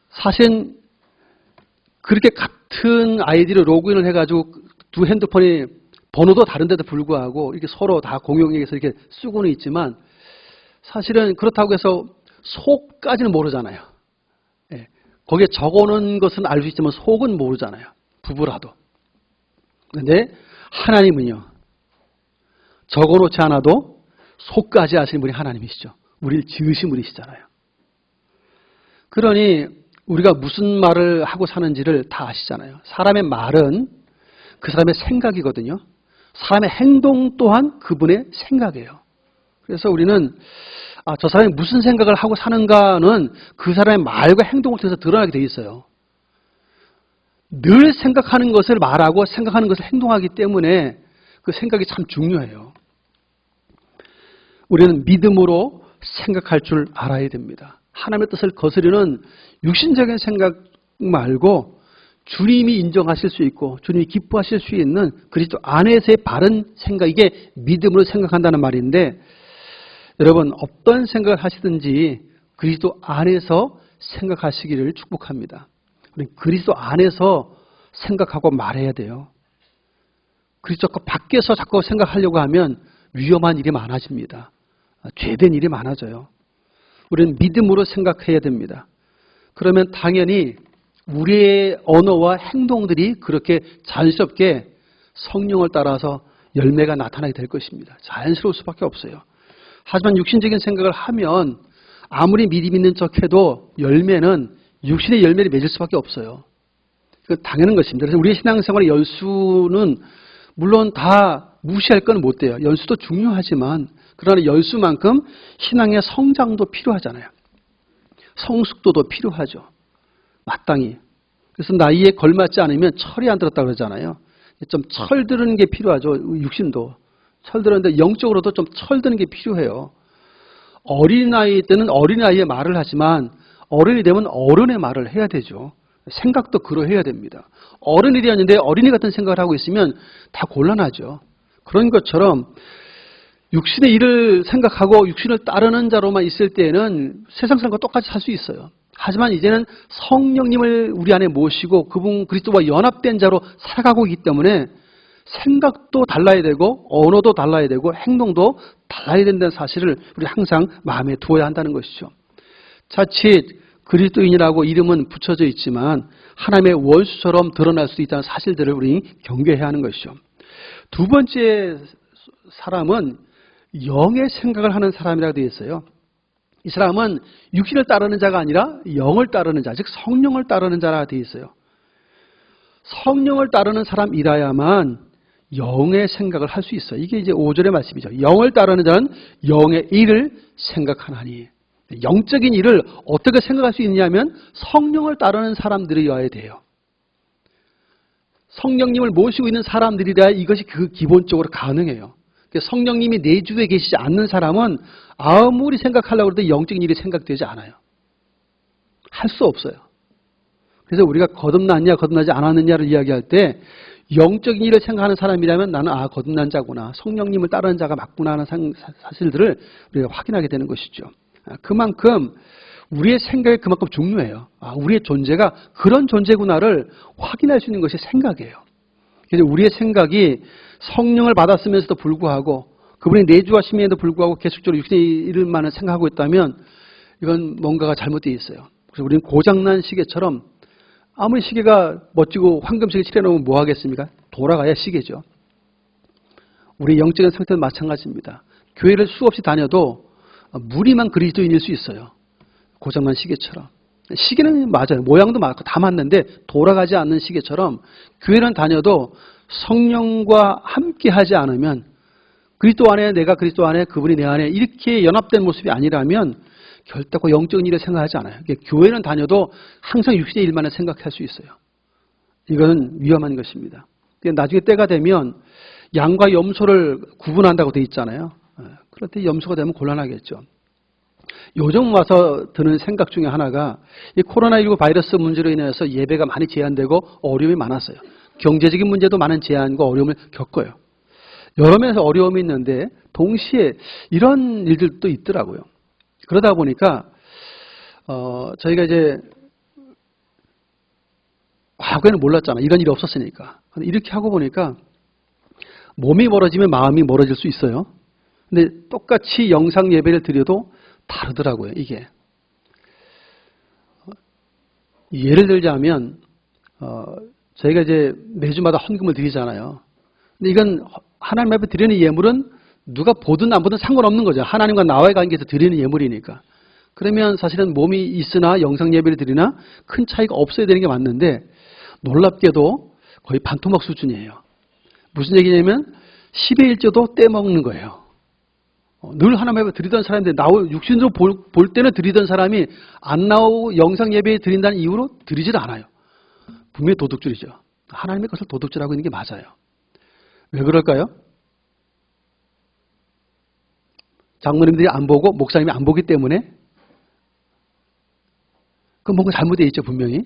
사실은 그렇게 같은 아이디로 로그인을 해가지고 두 핸드폰이 번호도 다른데도 불구하고 이렇게 서로 다 공용해서 이렇게 쓰고는 있지만 사실은 그렇다고 해서 속까지는 모르잖아요. 거기에 적어놓은 것은 알 수 있지만 속은 모르잖아요. 부부라도. 그런데 하나님은요. 적어놓지 않아도 속까지 아시는 분이 하나님이시죠. 우리를 지으신 분이시잖아요. 그러니 우리가 무슨 말을 하고 사는지를 다 아시잖아요. 사람의 말은 그 사람의 생각이거든요. 사람의 행동 또한 그분의 생각이에요. 그래서 우리는 저 사람이 무슨 생각을 하고 사는가는 그 사람의 말과 행동을 통해서 드러나게 돼 있어요. 늘 생각하는 것을 말하고 생각하는 것을 행동하기 때문에 그 생각이 참 중요해요. 우리는 믿음으로 생각할 줄 알아야 됩니다. 하나님의 뜻을 거스르는 육신적인 생각 말고 주님이 인정하실 수 있고 주님이 기뻐하실 수 있는 그리스도 안에서의 바른 생각, 이게 믿음으로 생각한다는 말인데, 여러분 어떤 생각을 하시든지 그리스도 안에서 생각하시기를 축복합니다. 우리 그리스도 안에서 생각하고 말해야 돼요. 그리스도 밖에서 자꾸 생각하려고 하면 위험한 일이 많아집니다. 죄된 일이 많아져요. 우리는 믿음으로 생각해야 됩니다. 그러면 당연히 우리의 언어와 행동들이 그렇게 자연스럽게 성령을 따라서 열매가 나타나게 될 것입니다. 자연스러울 수밖에 없어요. 하지만 육신적인 생각을 하면 아무리 믿음 있는 척해도 열매는 육신의 열매를 맺을 수밖에 없어요. 그 당연한 것입니다. 그래서 우리의 신앙생활의 연수는 물론 다 무시할 건 못 돼요. 연수도 중요하지만 그러나 연수만큼 신앙의 성장도 필요하잖아요. 성숙도도 필요하죠. 마땅히. 그래서 나이에 걸맞지 않으면 철이 안 들었다 그러잖아요. 좀 철드는 게 필요하죠. 육신도. 철들었는데 영적으로도 좀 철드는 게 필요해요. 어린아이 때는 어린아이의 말을 하지만 어른이 되면 어른의 말을 해야 되죠. 생각도 그러해야 됩니다. 어른이 되었는데 어린이 같은 생각을 하고 있으면 다 곤란하죠. 그런 것처럼 육신의 일을 생각하고 육신을 따르는 자로만 있을 때에는 세상 사람과 똑같이 살 수 있어요. 하지만 이제는 성령님을 우리 안에 모시고 그분 그리스도와 연합된 자로 살아가고 있기 때문에 생각도 달라야 되고 언어도 달라야 되고 행동도 달라야 된다는 사실을 우리 항상 마음에 두어야 한다는 것이죠. 자칫 그리스도인이라고 이름은 붙여져 있지만 하나님의 원수처럼 드러날 수 있다는 사실들을 우리 경계해야 하는 것이죠. 두 번째 사람은 영의 생각을 하는 사람이라고 되어 있어요. 이 사람은 육신을 따르는 자가 아니라 영을 따르는 자, 즉 성령을 따르는 자라 되어 있어요. 성령을 따르는 사람이라야만 영의 생각을 할 수 있어요. 이게 이제 5절의 말씀이죠. 영을 따르는 자는 영의 일을 생각하나니. 영적인 일을 어떻게 생각할 수 있냐면 성령을 따르는 사람들이어야 돼요. 성령님을 모시고 있는 사람들이라 이것이 그 기본적으로 가능해요. 성령님이 내 주에 계시지 않는 사람은 아무리 생각하려고 해도 영적인 일이 생각되지 않아요. 할 수 없어요. 그래서 우리가 거듭났냐 거듭나지 않았느냐를 이야기할 때 영적인 일을 생각하는 사람이라면 나는 거듭난 자구나, 성령님을 따르는 자가 맞구나 하는 사실들을 우리가 확인하게 되는 것이죠. 그만큼 우리의 생각이 그만큼 중요해요. 우리의 존재가 그런 존재구나를 확인할 수 있는 것이 생각이에요. 그래서 우리의 생각이 성령을 받았으면서도 불구하고 그분이 내주하심에도 불구하고 계속적으로 육신의 일만을 생각하고 있다면 이건 뭔가가 잘못되어 있어요. 그래서 우리는 고장난 시계처럼 아무리 시계가 멋지고 황금색에 칠해놓으면 뭐 하겠습니까? 돌아가야 시계죠. 우리 영적인 상태도 마찬가지입니다. 교회를 수없이 다녀도 무리만 그리스도인일 수 있어요. 고장난 시계처럼. 시계는 맞아요. 모양도 맞고 다 맞는데 돌아가지 않는 시계처럼 교회는 다녀도 성령과 함께 하지 않으면, 그리스도 안에 내가 그리스도 안에 그분이 내 안에 이렇게 연합된 모습이 아니라면 결코 영적인 일을 생각하지 않아요. 교회는 다녀도 항상 육신의 일만을 생각할 수 있어요. 이거는 위험한 것입니다. 나중에 때가 되면 양과 염소를 구분한다고 돼 있잖아요. 그럴 때 염소가 되면 곤란하겠죠. 요즘 와서 드는 생각 중에 하나가 이 코로나19 바이러스 문제로 인해서 예배가 많이 제한되고 어려움이 많았어요. 경제적인 문제도 많은 제한과 어려움을 겪어요. 여러 면에서 어려움이 있는데 동시에 이런 일들도 있더라고요. 그러다 보니까 저희가 이제 과거에는 몰랐잖아. 이런 일이 없었으니까. 이렇게 하고 보니까 몸이 멀어지면 마음이 멀어질 수 있어요. 근데 똑같이 영상 예배를 드려도 다르더라고요, 이게. 예를 들자면, 저희가 이제 매주마다 헌금을 드리잖아요. 근데 이건 하나님 앞에 드리는 예물은 누가 보든 안 보든 상관없는 거죠. 하나님과 나와의 관계에서 드리는 예물이니까. 그러면 사실은 몸이 있으나 영상 예배를 드리나 큰 차이가 없어야 되는 게 맞는데 놀랍게도 거의 반토막 수준이에요. 무슨 얘기냐면 10의 1조도 떼먹는 거예요. 늘 하나님 앞에 드리던 사람인데 육신으로 볼 때는 드리던 사람이 안 나오고 영상 예배에 드린다는 이유로 드리질 않아요. 분명히 도둑질이죠. 하나님의 것을 도둑질하고 있는 게 맞아요. 왜 그럴까요? 장로님들이 안 보고 목사님이 안 보기 때문에 그 뭔가 잘못되어 있죠, 분명히.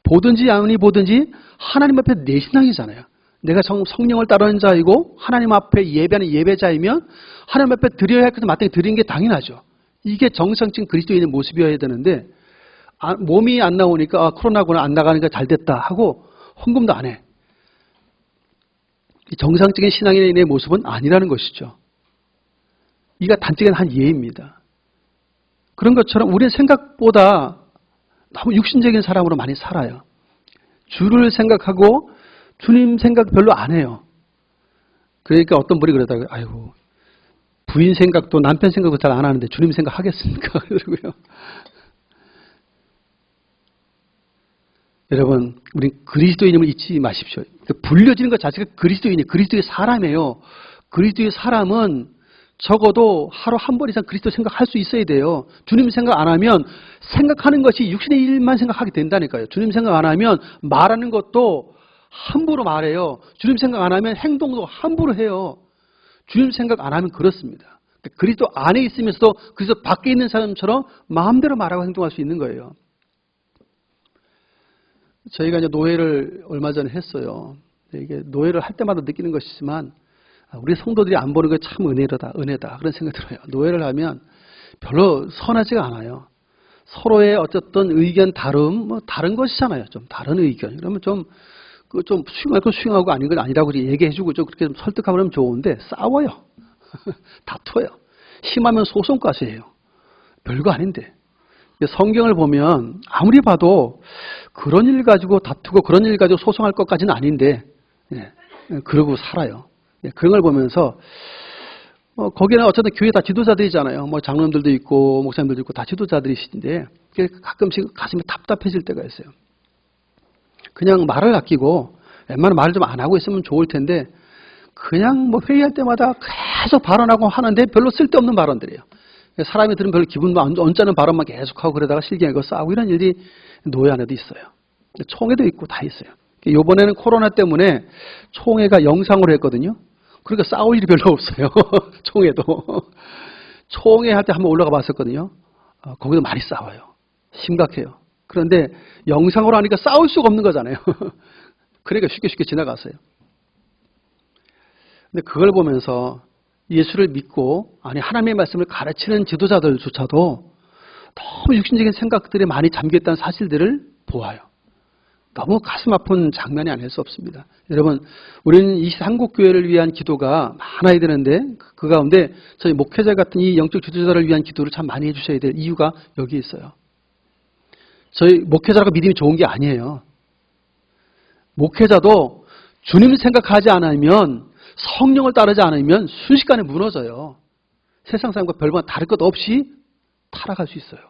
보든지 아니 보든지 하나님 앞에 내 신앙이잖아요. 내가 성령을 따르는 자이고 하나님 앞에 예배하는 예배자이면 하나님 앞에 드려야 할 것을 마땅히 드리는 게 당연하죠. 이게 정상적인 그리스도인의 모습이어야 되는데 몸이 안 나오니까 코로나구나 안 나가니까 잘 됐다 하고 헌금도 안 해. 정상적인 신앙인의 모습은 아니라는 것이죠. 이가 단적인 한 예입니다. 그런 것처럼 우리는 생각보다 너무 육신적인 사람으로 많이 살아요. 주를 생각하고 주님 생각 별로 안 해요. 그러니까 어떤 분이 그러다가 아이고 부인 생각도 남편 생각도 잘 안 하는데 주님 생각 하겠습니까? 그러고요. 여러분, 우리 그리스도인임을 잊지 마십시오. 불려지는 것 자체가 그리스도인이에요. 그리스도의 사람이에요. 그리스도의 사람은 적어도 하루 한 번 이상 그리스도 생각할 수 있어야 돼요. 주님 생각 안 하면 생각하는 것이 육신의 일만 생각하게 된다니까요. 주님 생각 안 하면 말하는 것도 함부로 말해요. 주님 생각 안 하면 행동도 함부로 해요. 주님 생각 안 하면 그렇습니다. 그리스도 안에 있으면서도 그리스도 밖에 있는 사람처럼 마음대로 말하고 행동할 수 있는 거예요. 저희가 이제 노예를 얼마 전에 했어요. 이게 노예를 할 때마다 느끼는 것이지만 우리 성도들이 안 보는 게 참 은혜다 그런 생각이 들어요. 노예를 하면 별로 선하지가 않아요. 서로의 어쨌든 의견 다름, 다른 것이잖아요. 좀 다른 의견. 그러면 좀 수용하고 아닌 건 아니라고 얘기해주고 좀 그렇게 좀 설득하면 하면 좋은데 싸워요. 다투어요. 심하면 소송까지 해요. 별거 아닌데. 성경을 보면 아무리 봐도 그런 일 가지고 다투고 그런 일 가지고 소송할 것까지는 아닌데 그러고 살아요. 그런 걸 보면서 거기는 어쨌든 교회 다 지도자들이잖아요. 뭐 장로님들도 있고 목사님들도 있고 다 지도자들이신데 가끔씩 가슴이 답답해질 때가 있어요. 그냥 말을 아끼고 웬만하면 말을 좀 안 하고 있으면 좋을 텐데 그냥 뭐 회의할 때마다 계속 발언하고 하는데 별로 쓸데없는 발언들이에요. 사람이 들으면 별로 기분도 언짢은 발언만 계속하고 그러다가 실경하고 싸우고 이런 일이 노예 안에도 있어요. 총회도 있고 다 있어요. 이번에는 코로나 때문에 총회가 영상으로 했거든요. 그러니까 싸울 일이 별로 없어요. 총회도. 총회 할 때 한번 올라가 봤었거든요. 거기도 많이 싸워요. 심각해요. 그런데 영상으로 하니까 싸울 수가 없는 거잖아요. 그러니까 쉽게 지나갔어요. 근데 그걸 보면서 예수를 믿고 하나님의 말씀을 가르치는 지도자들조차도 너무 육신적인 생각들에 많이 잠겼다는 사실들을 보아요. 너무 가슴 아픈 장면이 아닐 수 없습니다. 여러분, 우리는 이 한국교회를 위한 기도가 많아야 되는데 그 가운데 저희 목회자 같은 이 영적 지도자를 위한 기도를 참 많이 해주셔야 될 이유가 여기 있어요. 저희 목회자라고 믿음이 좋은 게 아니에요. 목회자도 주님 생각하지 않으면 성령을 따르지 않으면 순식간에 무너져요. 세상 사람과 별반 다를 것 없이 타락할 수 있어요.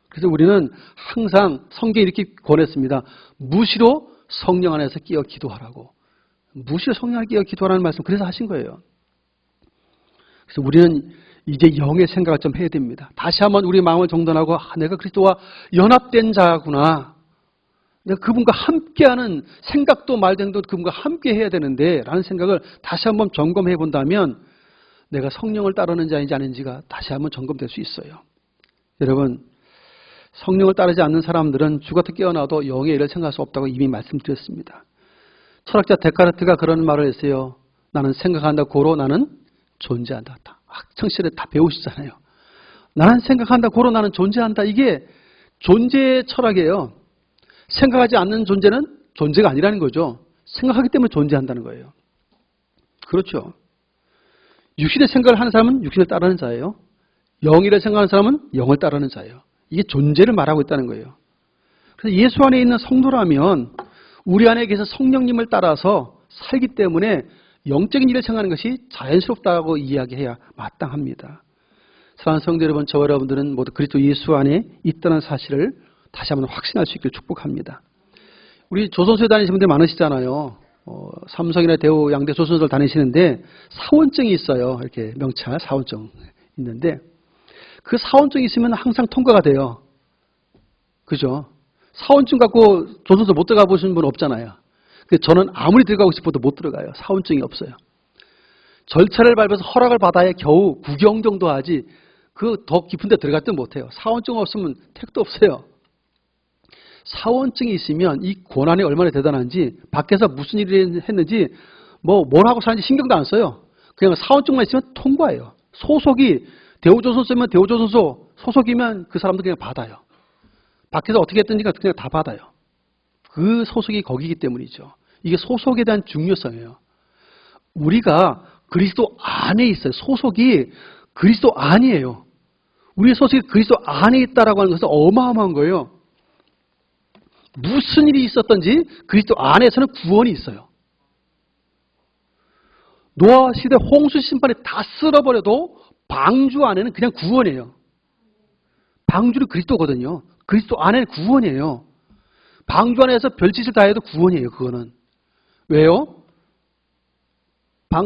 그래서 우리는 항상 성경에 이렇게 권했습니다. 무시로 성령 안에서 끼어 기도하라고. 무시로 성령 안에 끼어 기도하라는 말씀 그래서 하신 거예요. 그래서 우리는 이제 영의 생각을 좀 해야 됩니다. 다시 한번 우리 마음을 정돈하고 내가 그리스도와 연합된 자구나. 내가 그분과 함께하는 생각도 말도 행동도 그분과 함께 해야 되는데 라는 생각을 다시 한번 점검해 본다면 내가 성령을 따르는 자인지 아닌지가 다시 한번 점검될 수 있어요. 여러분, 성령을 따르지 않는 사람들은 죽어서 깨어나도 영의 일을 생각할 수 없다고 이미 말씀드렸습니다. 철학자 데카르트가 그런 말을 했어요. 나는 생각한다 고로 나는 존재한다. 학창시절에 다 배우시잖아요. 나는 생각한다 고로 나는 존재한다. 이게 존재의 철학이에요. 생각하지 않는 존재는 존재가 아니라는 거죠. 생각하기 때문에 존재한다는 거예요. 그렇죠. 육신의 생각을 하는 사람은 육신을 따르는 자예요. 영이를 생각하는 사람은 영을 따르는 자예요. 이게 존재를 말하고 있다는 거예요. 그래서 예수 안에 있는 성도라면 우리 안에 계신 성령님을 따라서 살기 때문에 영적인 일을 생각하는 것이 자연스럽다고 이야기해야 마땅합니다. 사랑하는 성도 여러분, 저와 여러분들은 모두 그리스도 예수 안에 있다는 사실을 다시 한번 확신할 수 있기를 축복합니다. 우리 조선소에 다니시는 분들 많으시잖아요. 삼성이나 대우, 양대 조선소를 다니시는데 사원증이 있어요. 이렇게 명찰 사원증 있는데 그 사원증이 있으면 항상 통과가 돼요. 그죠? 사원증 갖고 조선소 못 들어가 보시는 분 없잖아요. 저는 아무리 들어가고 싶어도 못 들어가요. 사원증이 없어요. 절차를 밟아서 허락을 받아야 겨우 구경 정도 하지 그 더 깊은 데 들어갈 때 못해요. 사원증 없으면 택도 없어요. 사원증이 있으면 이 권한이 얼마나 대단한지 밖에서 무슨 일을 했는지 뭘 하고 사는지 신경도 안 써요. 그냥 사원증만 있으면 통과해요. 소속이 대우조선소면 대우조선소 소속이면 그 사람들 그냥 받아요. 밖에서 어떻게 했든지 그냥 다 받아요. 그 소속이 거기이기 때문이죠. 이게 소속에 대한 중요성이에요. 우리가 그리스도 안에 있어요. 소속이 그리스도 안이에요. 우리의 소속이 그리스도 안에 있다라고 하는 것은 어마어마한 거예요. 무슨 일이 있었든지 그리스도 안에서는 구원이 있어요. 노아 시대 홍수 심판에 다 쓸어버려도 방주 안에는 그냥 구원이에요. 방주는 그리스도거든요. 그리스도 안에는 구원이에요. 방주 안에서 별짓을 다 해도 구원이에요. 그거는. 왜요?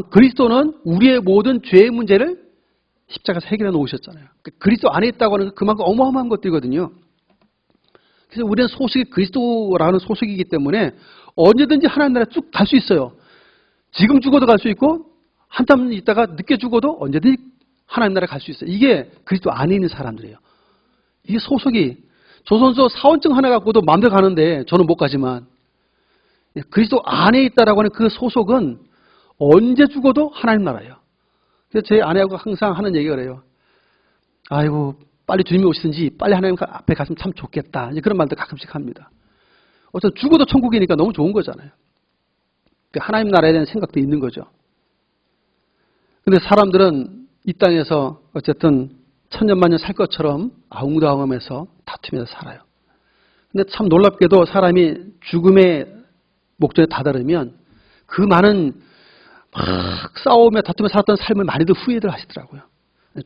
그리스도는 우리의 모든 죄의 문제를 십자가에서 해결해 놓으셨잖아요. 그리스도 안에 있다고 하는 건 그만큼 어마어마한 것들이거든요. 그래서 우리는 소속이 그리스도라는 소속이기 때문에 언제든지 하나님 나라에 쭉 갈 수 있어요. 지금 죽어도 갈 수 있고 한참 있다가 늦게 죽어도 언제든지 하나님 나라에 갈 수 있어요. 이게 그리스도 안에 있는 사람들이에요. 이게 소속이 조선소 사원증 하나 갖고도 마음대로 가는데 저는 못 가지만 그리스도 안에 있다라고 하는 그 소속은 언제 죽어도 하나님 나라예요. 그래서 제 아내하고 항상 하는 얘기가 그래요. 아이고 빨리 주님이 오시든지 빨리 하나님 앞에 갔으면 참 좋겠다. 이제 그런 말도 가끔씩 합니다. 어차피 죽어도 천국이니까 너무 좋은 거잖아요. 하나님 나라에 대한 생각도 있는 거죠. 근데 사람들은 이 땅에서 어쨌든 천년만년 살 것처럼 아웅다웅하면서 다투면서 살아요. 근데 참 놀랍게도 사람이 죽음의 목전에 다다르면 그 많은 막 싸우며 다투며 살았던 삶을 많이들 후회들 하시더라고요.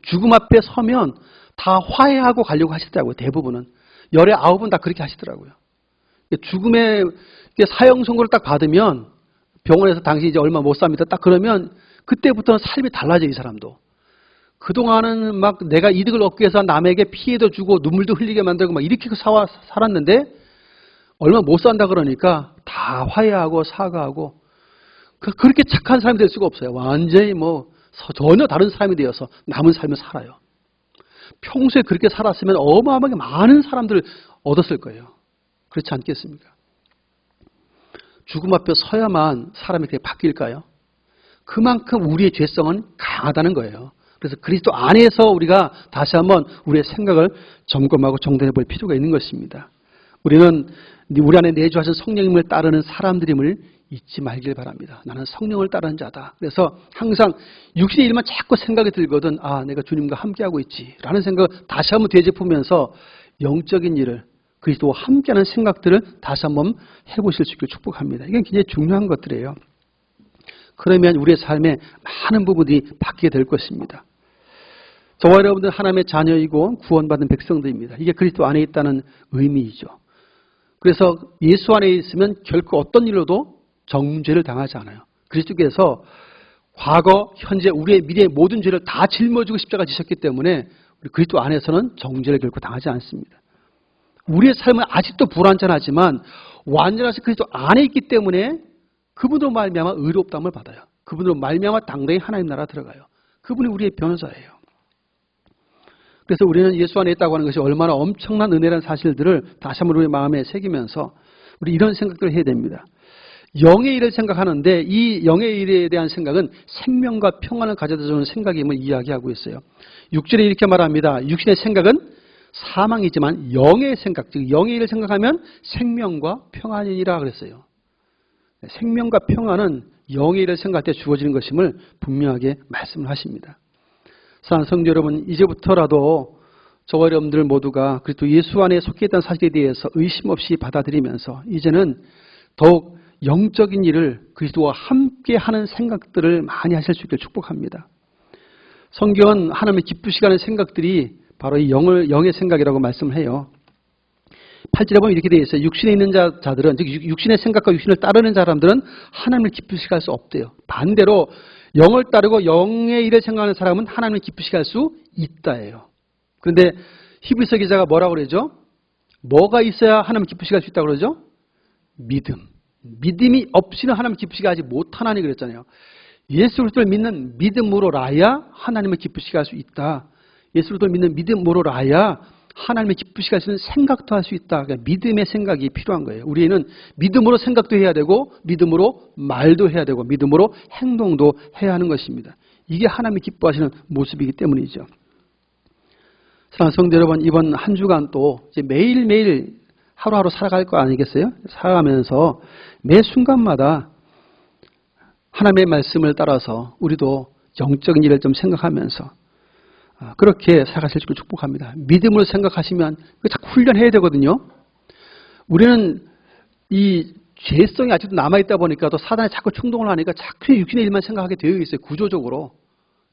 죽음 앞에 서면 다 화해하고 가려고 하시더라고요. 대부분은. 열의 9은 다 그렇게 하시더라고요. 죽음의 사형 선고를 딱 받으면 병원에서 당신 이제 얼마 못 삽니다. 딱 그러면 그때부터는 삶이 달라져요. 이 사람도. 그동안은 막 내가 이득을 얻기 위해서 남에게 피해도 주고 눈물도 흘리게 만들고 막 이렇게 살았는데 얼마 못 산다 그러니까 다 화해하고 사과하고 그렇게 착한 사람이 될 수가 없어요. 완전히 전혀 다른 사람이 되어서 남은 삶을 살아요. 평소에 그렇게 살았으면 어마어마하게 많은 사람들을 얻었을 거예요. 그렇지 않겠습니까? 죽음 앞에 서야만 사람이 그렇게 바뀔까요? 그만큼 우리의 죄성은 강하다는 거예요. 그래서 그리스도 안에서 우리가 다시 한번 우리의 생각을 점검하고 정돈해 볼 필요가 있는 것입니다. 우리는 우리 안에 내주하신 성령님을 따르는 사람들임을 잊지 말길 바랍니다. 나는 성령을 따르는 자다. 그래서 항상 육신의 일만 자꾸 생각이 들거든. 내가 주님과 함께하고 있지 라는 생각을 다시 한번 되짚으면서 영적인 일을 그리스도와 함께하는 생각들을 다시 한번 해보실 수 있기를 축복합니다. 이게 굉장히 중요한 것들이에요. 그러면 우리의 삶의 많은 부분이 바뀌게 될 것입니다. 저와 여러분들 하나님의 자녀이고 구원받은 백성들입니다. 이게 그리스도 안에 있다는 의미이죠. 그래서 예수 안에 있으면 결코 어떤 일로도 정죄를 당하지 않아요. 그리스도께서 과거, 현재, 우리의 미래의 모든 죄를 다 짊어지고 십자가 지셨기 때문에 우리 그리스도 안에서는 정죄를 결코 당하지 않습니다. 우리의 삶은 아직도 불완전하지만 완전하신 그리스도 안에 있기 때문에 그분으로 말미암아 의롭다함을 받아요. 그분으로 말미암아 당당히 하나님 나라 들어가요. 그분이 우리의 변호사예요. 그래서 우리는 예수 안에 있다고 하는 것이 얼마나 엄청난 은혜라는 사실들을 다시 한번 우리 마음에 새기면서 우리 이런 생각들을 해야 됩니다. 영의 일을 생각하는데 이 영의 일에 대한 생각은 생명과 평안을 가져다 주는 생각임을 이야기하고 있어요. 6절에 이렇게 말합니다. 육신의 생각은 사망이지만 영의 생각, 즉 영의 일을 생각하면 생명과 평안이니라 그랬어요. 생명과 평안은 영의 일을 생각할 때 주어지는 것임을 분명하게 말씀을 하십니다. 사랑하는 성도 여러분, 이제부터라도 저와 여러분들 모두가 그리스도 예수 안에 속해 있다는 사실에 대해서 의심 없이 받아들이면서 이제는 더욱 영적인 일을 그리스도와 함께하는 생각들을 많이 하실 수 있기를 축복합니다. 성경은 하나님의 기쁘시게 하는 생각들이 바로 이 영의 생각이라고 말씀을 해요. 8절에 보면 이렇게 되어 있어요. 육신에 있는 자들은, 즉 육신의 생각과 육신을 따르는 사람들은 하나님을 기쁘시게 할 수 없대요. 반대로 영을 따르고 영의 일을 생각하는 사람은 하나님을 기쁘시게 할 수 있다예요. 그런데 히브리서 기자가 뭐라고 그러죠? 뭐가 있어야 하나님을 기쁘시게 할 수 있다고 그러죠? 믿음. 믿음이 없이는 하나님을 기쁘시게 하지 못하나니 그랬잖아요. 예수 그리스도를 믿는 믿음으로라야 하나님을 기쁘시게 할 수 있다. 예수 그리스도를 믿는 믿음으로라야 하나님의 기쁘시게 할 수 있는 생각도 할 수 있다. 그러니까 믿음의 생각이 필요한 거예요. 우리는 믿음으로 생각도 해야 되고 믿음으로 말도 해야 되고 믿음으로 행동도 해야 하는 것입니다. 이게 하나님이 기뻐하시는 모습이기 때문이죠. 사랑하는 성도 여러분, 이번 한 주간 또 이제 매일매일 하루하루 살아갈 거 아니겠어요? 살아가면서 매 순간마다 하나님의 말씀을 따라서 우리도 영적인 일을 좀 생각하면서 그렇게 살아가실 줄 축복합니다. 믿음으로 생각하시면 자꾸 훈련해야 되거든요. 우리는 이 죄성이 아직도 남아있다 보니까 또 사단이 자꾸 충동을 하니까 자꾸 육신의 일만 생각하게 되어 있어요. 구조적으로.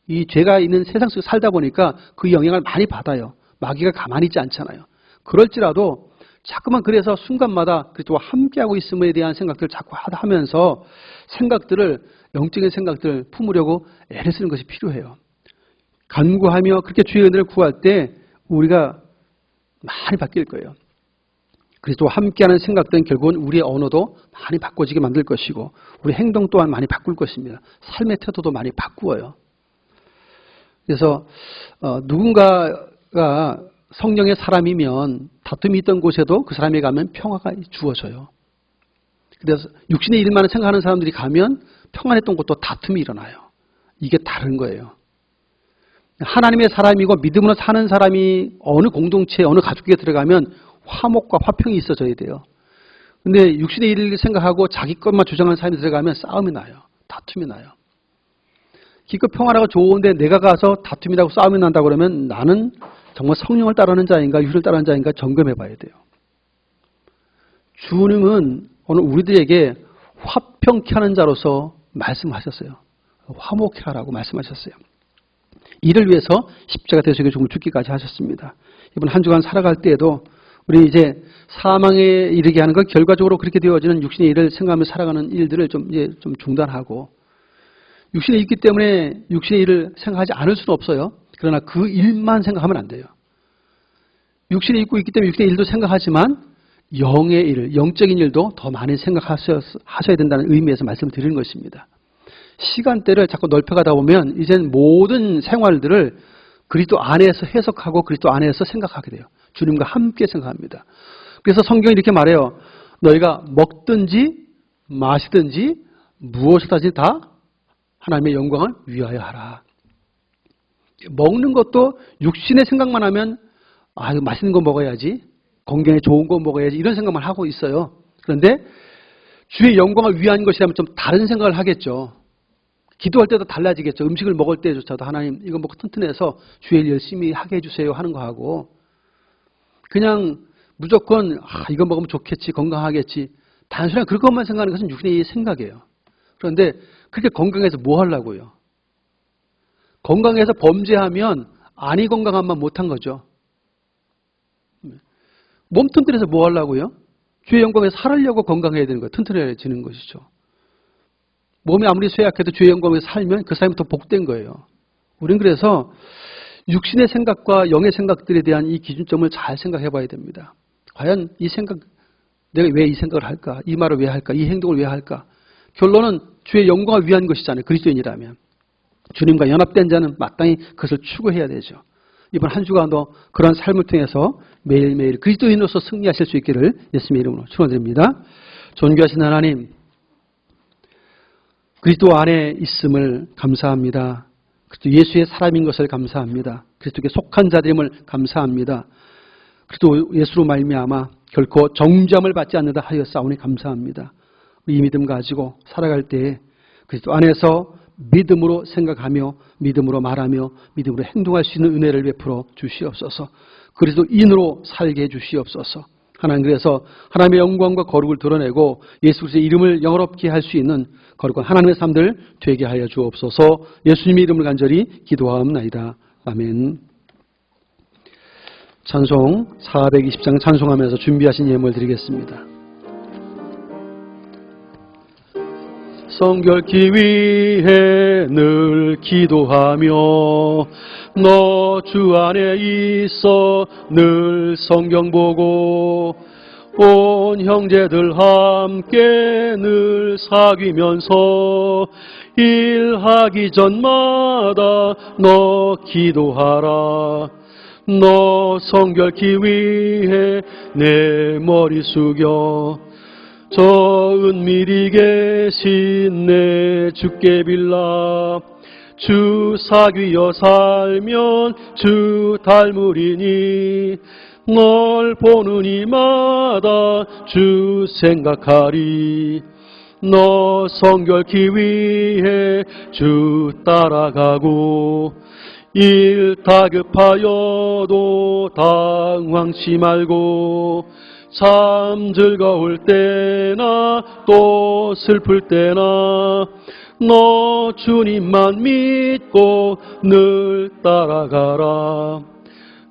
이 죄가 있는 세상 속에 살다 보니까 그 영향을 많이 받아요. 마귀가 가만히 있지 않잖아요. 그럴지라도 자꾸만 그래서 순간마다 그리스도와 함께하고 있음에 대한 생각들을 자꾸 하면서 생각들을, 영적인 생각들을 품으려고 애를 쓰는 것이 필요해요. 간구하며 그렇게 주의 은혜를 구할 때 우리가 많이 바뀔 거예요. 그리스도와 함께하는 생각들은 결국은 우리의 언어도 많이 바꿔지게 만들 것이고 우리 행동 또한 많이 바꿀 것입니다. 삶의 태도도 많이 바꾸어요. 그래서 누군가가 성령의 사람이면 다툼이 있던 곳에도 그 사람이 가면 평화가 주어져요. 그래서 육신의 일만을 생각하는 사람들이 가면 평안했던 곳도 다툼이 일어나요. 이게 다른 거예요. 하나님의 사람이고 믿음으로 사는 사람이 어느 공동체, 어느 가족에 들어가면 화목과 화평이 있어져야 돼요. 근데 육신의 일을 생각하고 자기 것만 주장하는 사람이 들어가면 싸움이 나요. 다툼이 나요. 기껏 평안하고 좋은데 내가 가서 다툼이 나고 싸움이 난다고 그러면 나는 정말 성령을 따르는 자인가 육신을 따르는 자인가 점검해 봐야 돼요. 주님은 오늘 우리들에게 화평케 하는 자로서 말씀하셨어요. 화목케 하라고 말씀하셨어요. 이를 위해서 십자가 대속의 죽음을 죽기까지 하셨습니다. 이번 한 주간 살아갈 때에도 우리 이제 사망에 이르게 하는 것, 결과적으로 그렇게 되어지는 육신의 일을 생각하며 살아가는 일들을 좀 중단하고, 육신이 있기 때문에 육신의 일을 생각하지 않을 수는 없어요. 그러나 그 일만 생각하면 안 돼요. 육신이 있고 있기 때문에 육신의 일도 생각하지만 영의 일, 영적인 일도 더 많이 생각하셔야 된다는 의미에서 말씀을 드리는 것입니다. 시간대를 자꾸 넓혀가다 보면 이젠 모든 생활들을 그리스도 안에서 해석하고 그리스도 안에서 생각하게 돼요. 주님과 함께 생각합니다. 그래서 성경이 이렇게 말해요. 너희가 먹든지 마시든지 무엇을 하든지 다 하나님의 영광을 위하여 하라. 먹는 것도 육신의 생각만 하면 맛있는 거 먹어야지, 건강에 좋은 거 먹어야지 이런 생각만 하고 있어요. 그런데 주의 영광을 위한 것이라면 좀 다른 생각을 하겠죠. 기도할 때도 달라지겠죠. 음식을 먹을 때조차도 하나님 이거 먹고 튼튼해서 주의 일 열심히 하게 해주세요 하는 거하고, 그냥 무조건 이거 먹으면 좋겠지, 건강하겠지, 단순한 그것만 생각하는 것은 육신의 생각이에요. 그런데 그렇게 건강해서 뭐 하려고요? 건강해서 범죄하면 아니 건강함만 못한 거죠. 몸 튼튼해서 뭐 하려고요? 주의 영광에서 살으려고 건강해야 되는 거예요. 튼튼해지는 것이죠. 몸이 아무리 쇠약해도 주의 영광에서 살면 그 사람이 더 복된 거예요. 우린 그래서 육신의 생각과 영의 생각들에 대한 이 기준점을 잘 생각해 봐야 됩니다. 과연 이 생각, 내가 왜 이 생각을 할까? 이 말을 왜 할까? 이 행동을 왜 할까? 결론은 주의 영광을 위한 것이잖아요. 그리스도인이라면. 주님과 연합된 자는 마땅히 그것을 추구해야 되죠. 이번 한 주간도 그런 삶을 통해서 매일매일 그리스도인으로서 승리하실 수 있기를 예수님의 이름으로 축원드립니다. 존귀하신 하나님, 그리스도 안에 있음을 감사합니다. 그리스도 예수의 사람인 것을 감사합니다. 그리스도께 속한 자됨을 감사합니다. 그리스도 예수로 말미암아 결코 정죄함을 받지 않는다 하였사오니 감사합니다. 이 믿음 가지고 살아갈 때에 그리스도 안에서 믿음으로 생각하며 믿음으로 말하며 믿음으로 행동할 수 있는 은혜를 베풀어 주시옵소서. 그리스도인으로 살게 해 주시옵소서. 하나님, 그래서 하나님의 영광과 거룩을 드러내고 예수 그리스도의 이름을 영화롭게 할 수 있는 거룩한 하나님의 삶들 되게 하여 주옵소서. 예수님의 이름을 간절히 기도하옵나이다. 아멘. 찬송 420장 찬송하면서 준비하신 예물 드리겠습니다. 성결케 위해 늘 기도하며 너 주 안에 있어 늘 성경 보고 온 형제들 함께 늘 사귀면서 일하기 전마다 너 기도하라. 너 성결케 위해 내 머리 숙여 저 은밀히 계신 내 주께 빌라. 주 사귀어 살면 주 닮으리니 널 보는 이마다 주 생각하리. 너 성결케 위해 주 따라가고 일 다급하여도 당황치 말고 참 즐거울 때나 또 슬플 때나 너 주님만 믿고 늘 따라가라.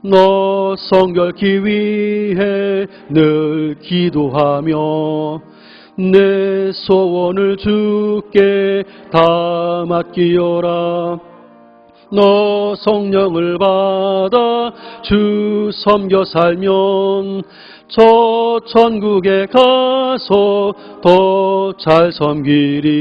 너 성결케 위해 늘 기도하며 내 소원을 주께 다 맡기어라. 너 성령을 받아 주 섬겨 살면 저 천국에 가서 더 잘 섬기리.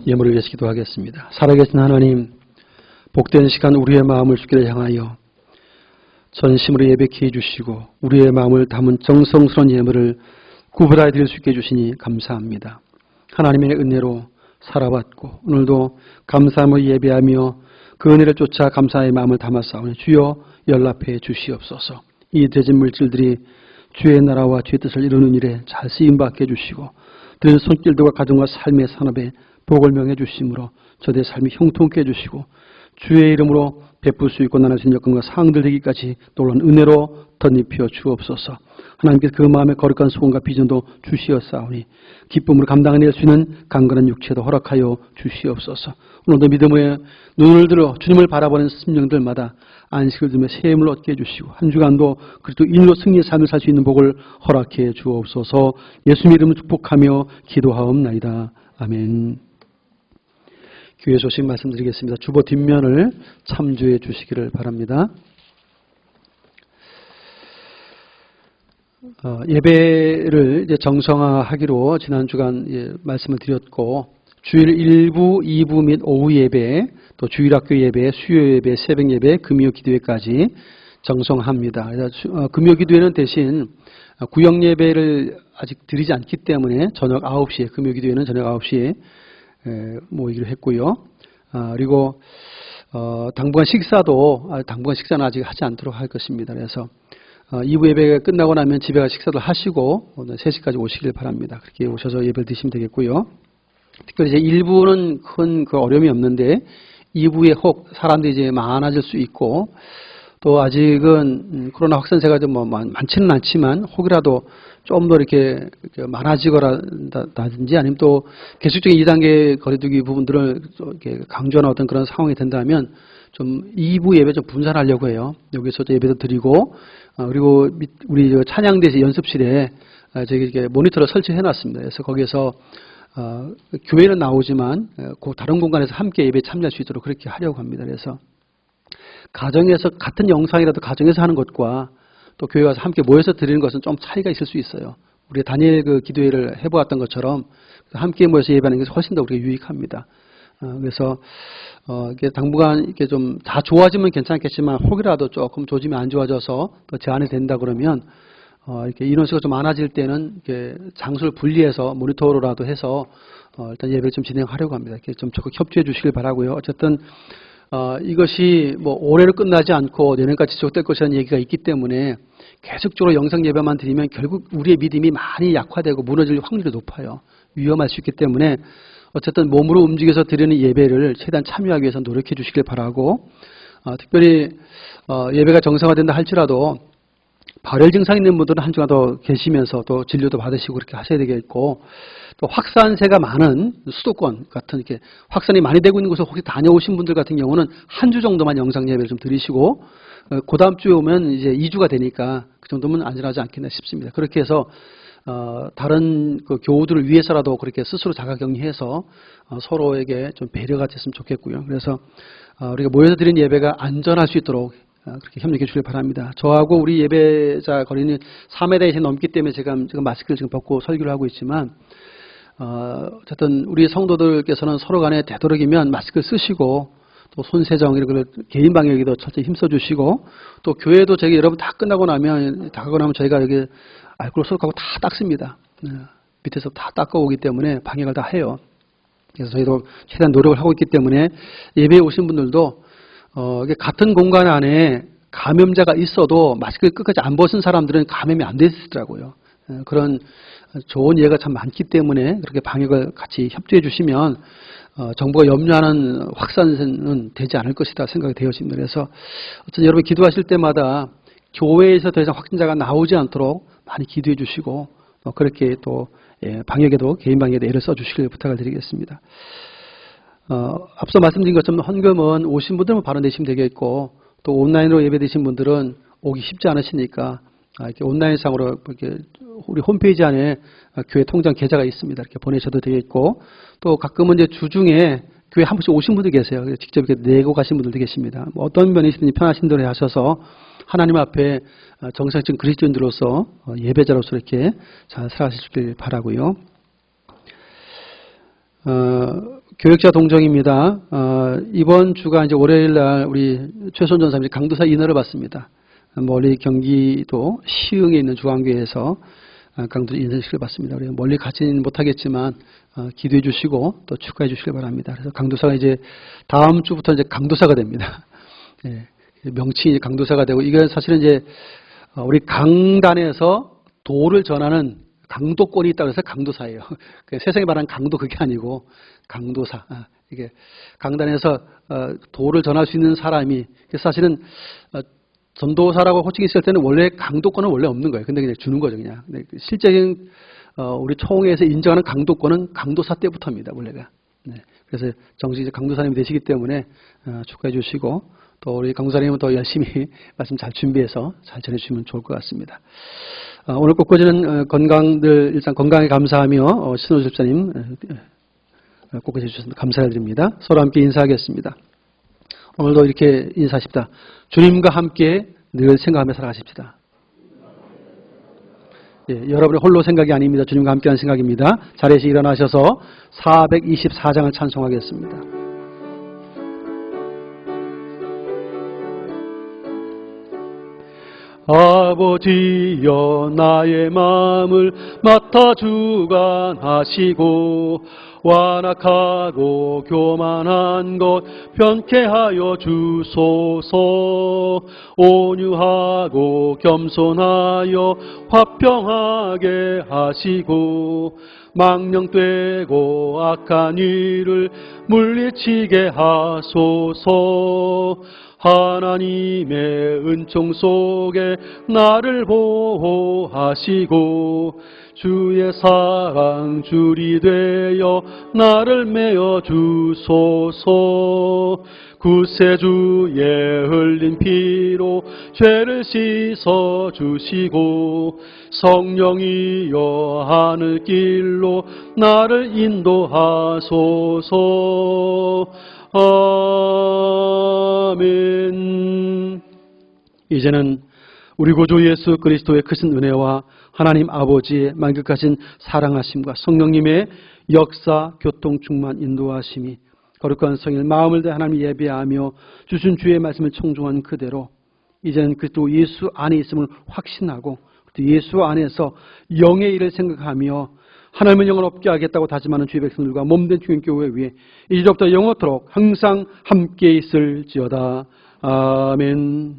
예물을 위해서 기도하겠습니다. 살아계신 하나님, 복된 시간 우리의 마음을 주기를 향하여 전심으로 예배케 해주시고 우리의 마음을 담은 정성스러운 예물을 구별하여 드릴 수 있게 해주시니 감사합니다. 하나님의 은혜로 살아왔고 오늘도 감사함을 예배하며 그 은혜를 쫓아 감사의 마음을 담았사오니 주여 연락해 주시옵소서. 이 되진 물질들이 주의 나라와 주의 뜻을 이루는 일에 잘 쓰임받게 해주시고 드린 손길들과 가정과 삶의 산업에 복을 명해 주심으로 저들의 삶이 형통케 해주시고 주의 이름으로 베풀 수 있고 나눌 수 있는 여건과 사항들 되기까지 놀라운 은혜로 덧입혀 주옵소서. 하나님께서 그 마음에 거룩한 소원과 비전도 주시었사오니 기쁨으로 감당해낼 수 있는 강건한 육체도 허락하여 주시옵소서. 오늘도 믿음의 눈을 들어 주님을 바라보는 심령들마다 안식을 두며 새 힘을 얻게 해주시고 한 주간도 그리스도 인으로 승리의 삶을 살 수 있는 복을 허락해 주옵소서. 예수님 이름을 축복하며 기도하옵나이다. 아멘. 교회 소식 말씀드리겠습니다. 주보 뒷면을 참조해 주시기를 바랍니다. 예배를 이제 정성화하기로 지난 주간 말씀을 드렸고 주일 1부, 2부 및 오후 예배, 또 주일학교 예배, 수요 예배, 새벽 예배, 금요 기도회까지 정성합니다. 금요 기도회는 대신 구역 예배를 아직 드리지 않기 때문에 저녁 9시에 금요 기도회는 저녁 9시에 모이기로 했고요. 그리고 당분간 식사는 아직 하지 않도록 할 것입니다. 그래서 2부 예배가 끝나고 나면 집에 가서 식사도 하시고 오늘 3시까지 오시길 바랍니다. 그렇게 오셔서 예배를 드시면 되겠고요. 특별히 이제 1부는 큰 그 어려움이 없는데 2부에 혹 사람들이 이제 많아질 수 있고 또 아직은 코로나 확산세가 좀 많지는 않지만 혹이라도 좀 더 이렇게 많아지거라든지 아니면 또 계속적인 2단계 거리두기 부분들을 이렇게 강조하는 어떤 그런 상황이 된다면 좀 2부 예배 좀 분산하려고 해요. 여기서 예배도 드리고 그리고 우리 찬양대에서 연습실에 저기 이렇게 모니터를 설치해 놨습니다. 그래서 거기에서 교회는 나오지만 그 다른 공간에서 함께 예배에 참여할 수 있도록 그렇게 하려고 합니다. 그래서 가정에서 같은 영상이라도 가정에서 하는 것과 또 교회 와서 함께 모여서 드리는 것은 좀 차이가 있을 수 있어요. 우리 다니엘 그 기도회를 해보았던 것처럼 함께 모여서 예배하는 것이 훨씬 더 우리가 유익합니다. 그래서 이게 당분간 이렇게 좀 다 좋아지면 괜찮겠지만 혹이라도 조금 조짐이 안 좋아져서 또 제한이 된다 그러면 이렇게 인원수가 좀 많아질 때는 이렇게 장소를 분리해서 모니터로라도 해서 일단 예배를 좀 진행하려고 합니다. 이렇게 좀 적극 협조해 주시길 바라고요. 어쨌든 이것이 뭐 올해로 끝나지 않고 내년까지 지속될 것이라는 얘기가 있기 때문에 계속적으로 영상 예배만 드리면 결국 우리의 믿음이 많이 약화되고 무너질 확률이 높아요. 위험할 수 있기 때문에 어쨌든 몸으로 움직여서 드리는 예배를 최대한 참여하기 위해서 노력해 주시길 바라고 특별히 예배가 정상화된다 할지라도 발열 증상 있는 분들은 한 주간 더 계시면서 또 진료도 받으시고 그렇게 하셔야 되겠고, 또 확산세가 많은 수도권 같은 이렇게 확산이 많이 되고 있는 곳에 혹시 다녀오신 분들 같은 경우는 한 주 정도만 영상 예배를 좀 드리시고, 그 다음 주에 오면 이제 2주가 되니까 그 정도면 안전하지 않겠나 싶습니다. 그렇게 해서 다른 그 교우들을 위해서라도 그렇게 스스로 자가격리해서 서로에게 좀 배려가 됐으면 좋겠고요. 그래서 우리가 모여서 드리는 예배가 안전할 수 있도록 그렇게 협력해 주시길 바랍니다. 저하고 우리 예배자 거리는 3m 이상 넘기 때문에 제가 지금 마스크를 지금 벗고 설교를 하고 있지만, 어쨌든 우리 성도들께서는 서로 간에 되도록이면 마스크를 쓰시고, 또 손세정 이런 걸 개인 방역에도 철저히 힘써 주시고, 또 교회도 저희 여러분 다 끝나고 나면 저희가 여기 알코올 소독하고 다 닦습니다. 밑에서 다 닦아오기 때문에 방역을 다 해요. 그래서 저희도 최대한 노력을 하고 있기 때문에 예배에 오신 분들도 이게 같은 공간 안에 감염자가 있어도 마스크를 끝까지 안 벗은 사람들은 감염이 안 됐더라고요. 그런 좋은 예가 참 많기 때문에 그렇게 방역을 같이 협조해 주시면 정부가 염려하는 확산은 되지 않을 것이다 생각이 되어집니다. 그래서 어쨌든 여러분 기도하실 때마다 교회에서 더 이상 확진자가 나오지 않도록 많이 기도해 주시고, 그렇게 또 방역에도 개인 방역에도 애를 써 주시길 부탁을 드리겠습니다. 앞서 말씀드린 것처럼 헌금은 오신 분들은 바로 내시면 되겠고, 또 온라인으로 예배드신 분들은 오기 쉽지 않으시니까 이렇게 온라인상으로 이렇게 우리 홈페이지 안에 교회 통장 계좌가 있습니다. 이렇게 보내셔도 되겠고, 또 가끔은 이제 주중에 교회 한 번씩 오신 분들 계세요. 직접 이렇게 내고 가신 분들도 계십니다. 어떤 면이시든지 편하신 대로 하셔서 하나님 앞에 정상적인 그리스도인들로서 예배자로서 이렇게 잘 살아가시길 바라고요. 교역자 동정입니다. 이번 주가 이제 월요일 날 우리 최선 전사님이 강도사 인허를 받습니다. 멀리 경기도 시흥에 있는 중앙교회에서 강도사 인사식을 받습니다. 우리 멀리 가지는 못하겠지만 기도해 주시고 또 축하해 주시길 바랍니다. 그래서 강도사가 이제 다음 주부터 이제 강도사가 됩니다. 예, 명칭이 강도사가 되고, 이게 사실은 이제 우리 강단에서 도를 전하는 강도권이 있다고 해서 강도사예요. 세상에 말하는 강도 그게 아니고 강도사. 이게 강단에서 도를 전할 수 있는 사람이, 사실은 전도사라고 호칭이 있을 때는 원래 강도권은 원래 없는 거예요. 근데 그냥 주는 거죠, 그냥. 실제적인 우리 총회에서 인정하는 강도권은 강도사 때부터입니다, 원래가. 네. 그래서 정식 강도사님이 되시기 때문에 축하해 주시고, 또 우리 강도사님은 더 열심히 말씀 잘 준비해서 잘 전해주시면 좋을 것 같습니다. 오늘 꽃꽂이는 건강들 일단 건강에 감사하며 신호 집사님 꽃꽂이 해주셔서 감사드립니다. 서로 함께 인사하겠습니다. 오늘도 이렇게 인사하십시다. 주님과 함께 늘 생각하며 살아가십시다. 예, 여러분의 홀로 생각이 아닙니다. 주님과 함께하는 생각입니다. 자리에서 일어나셔서 424장을 찬송하겠습니다. 아버지여 나의 마음을 맡아 주관하시고, 완악하고 교만한 것 변케 하여 주소서. 온유하고 겸손하여 화평하게 하시고, 망령되고 악한 일을 물리치게 하소서. 하나님의 은총 속에 나를 보호하시고, 주의 사랑 줄이 되어 나를 메어 주소서. 구세주의 흘린 피로 죄를 씻어 주시고, 성령이여 하늘길로 나를 인도하소서. 아멘. 이제는 우리 구주 예수 그리스도의 크신 은혜와 하나님 아버지의 만극하신 사랑하심과 성령님의 역사, 교통, 충만, 인도하심이 거룩한 성일 마음을 다해 하나님 예배하며 주신 주의 말씀을 청종한 그대로 이제는 그리스도 예수 안에 있음을 확신하고 예수 안에서 영의 일을 생각하며 하나님은 영원롭게 하겠다고 다짐하는 주의 백성들과 몸된 중형교회 위에 이제부터 영원토록 항상 함께 있을지어다. 아멘.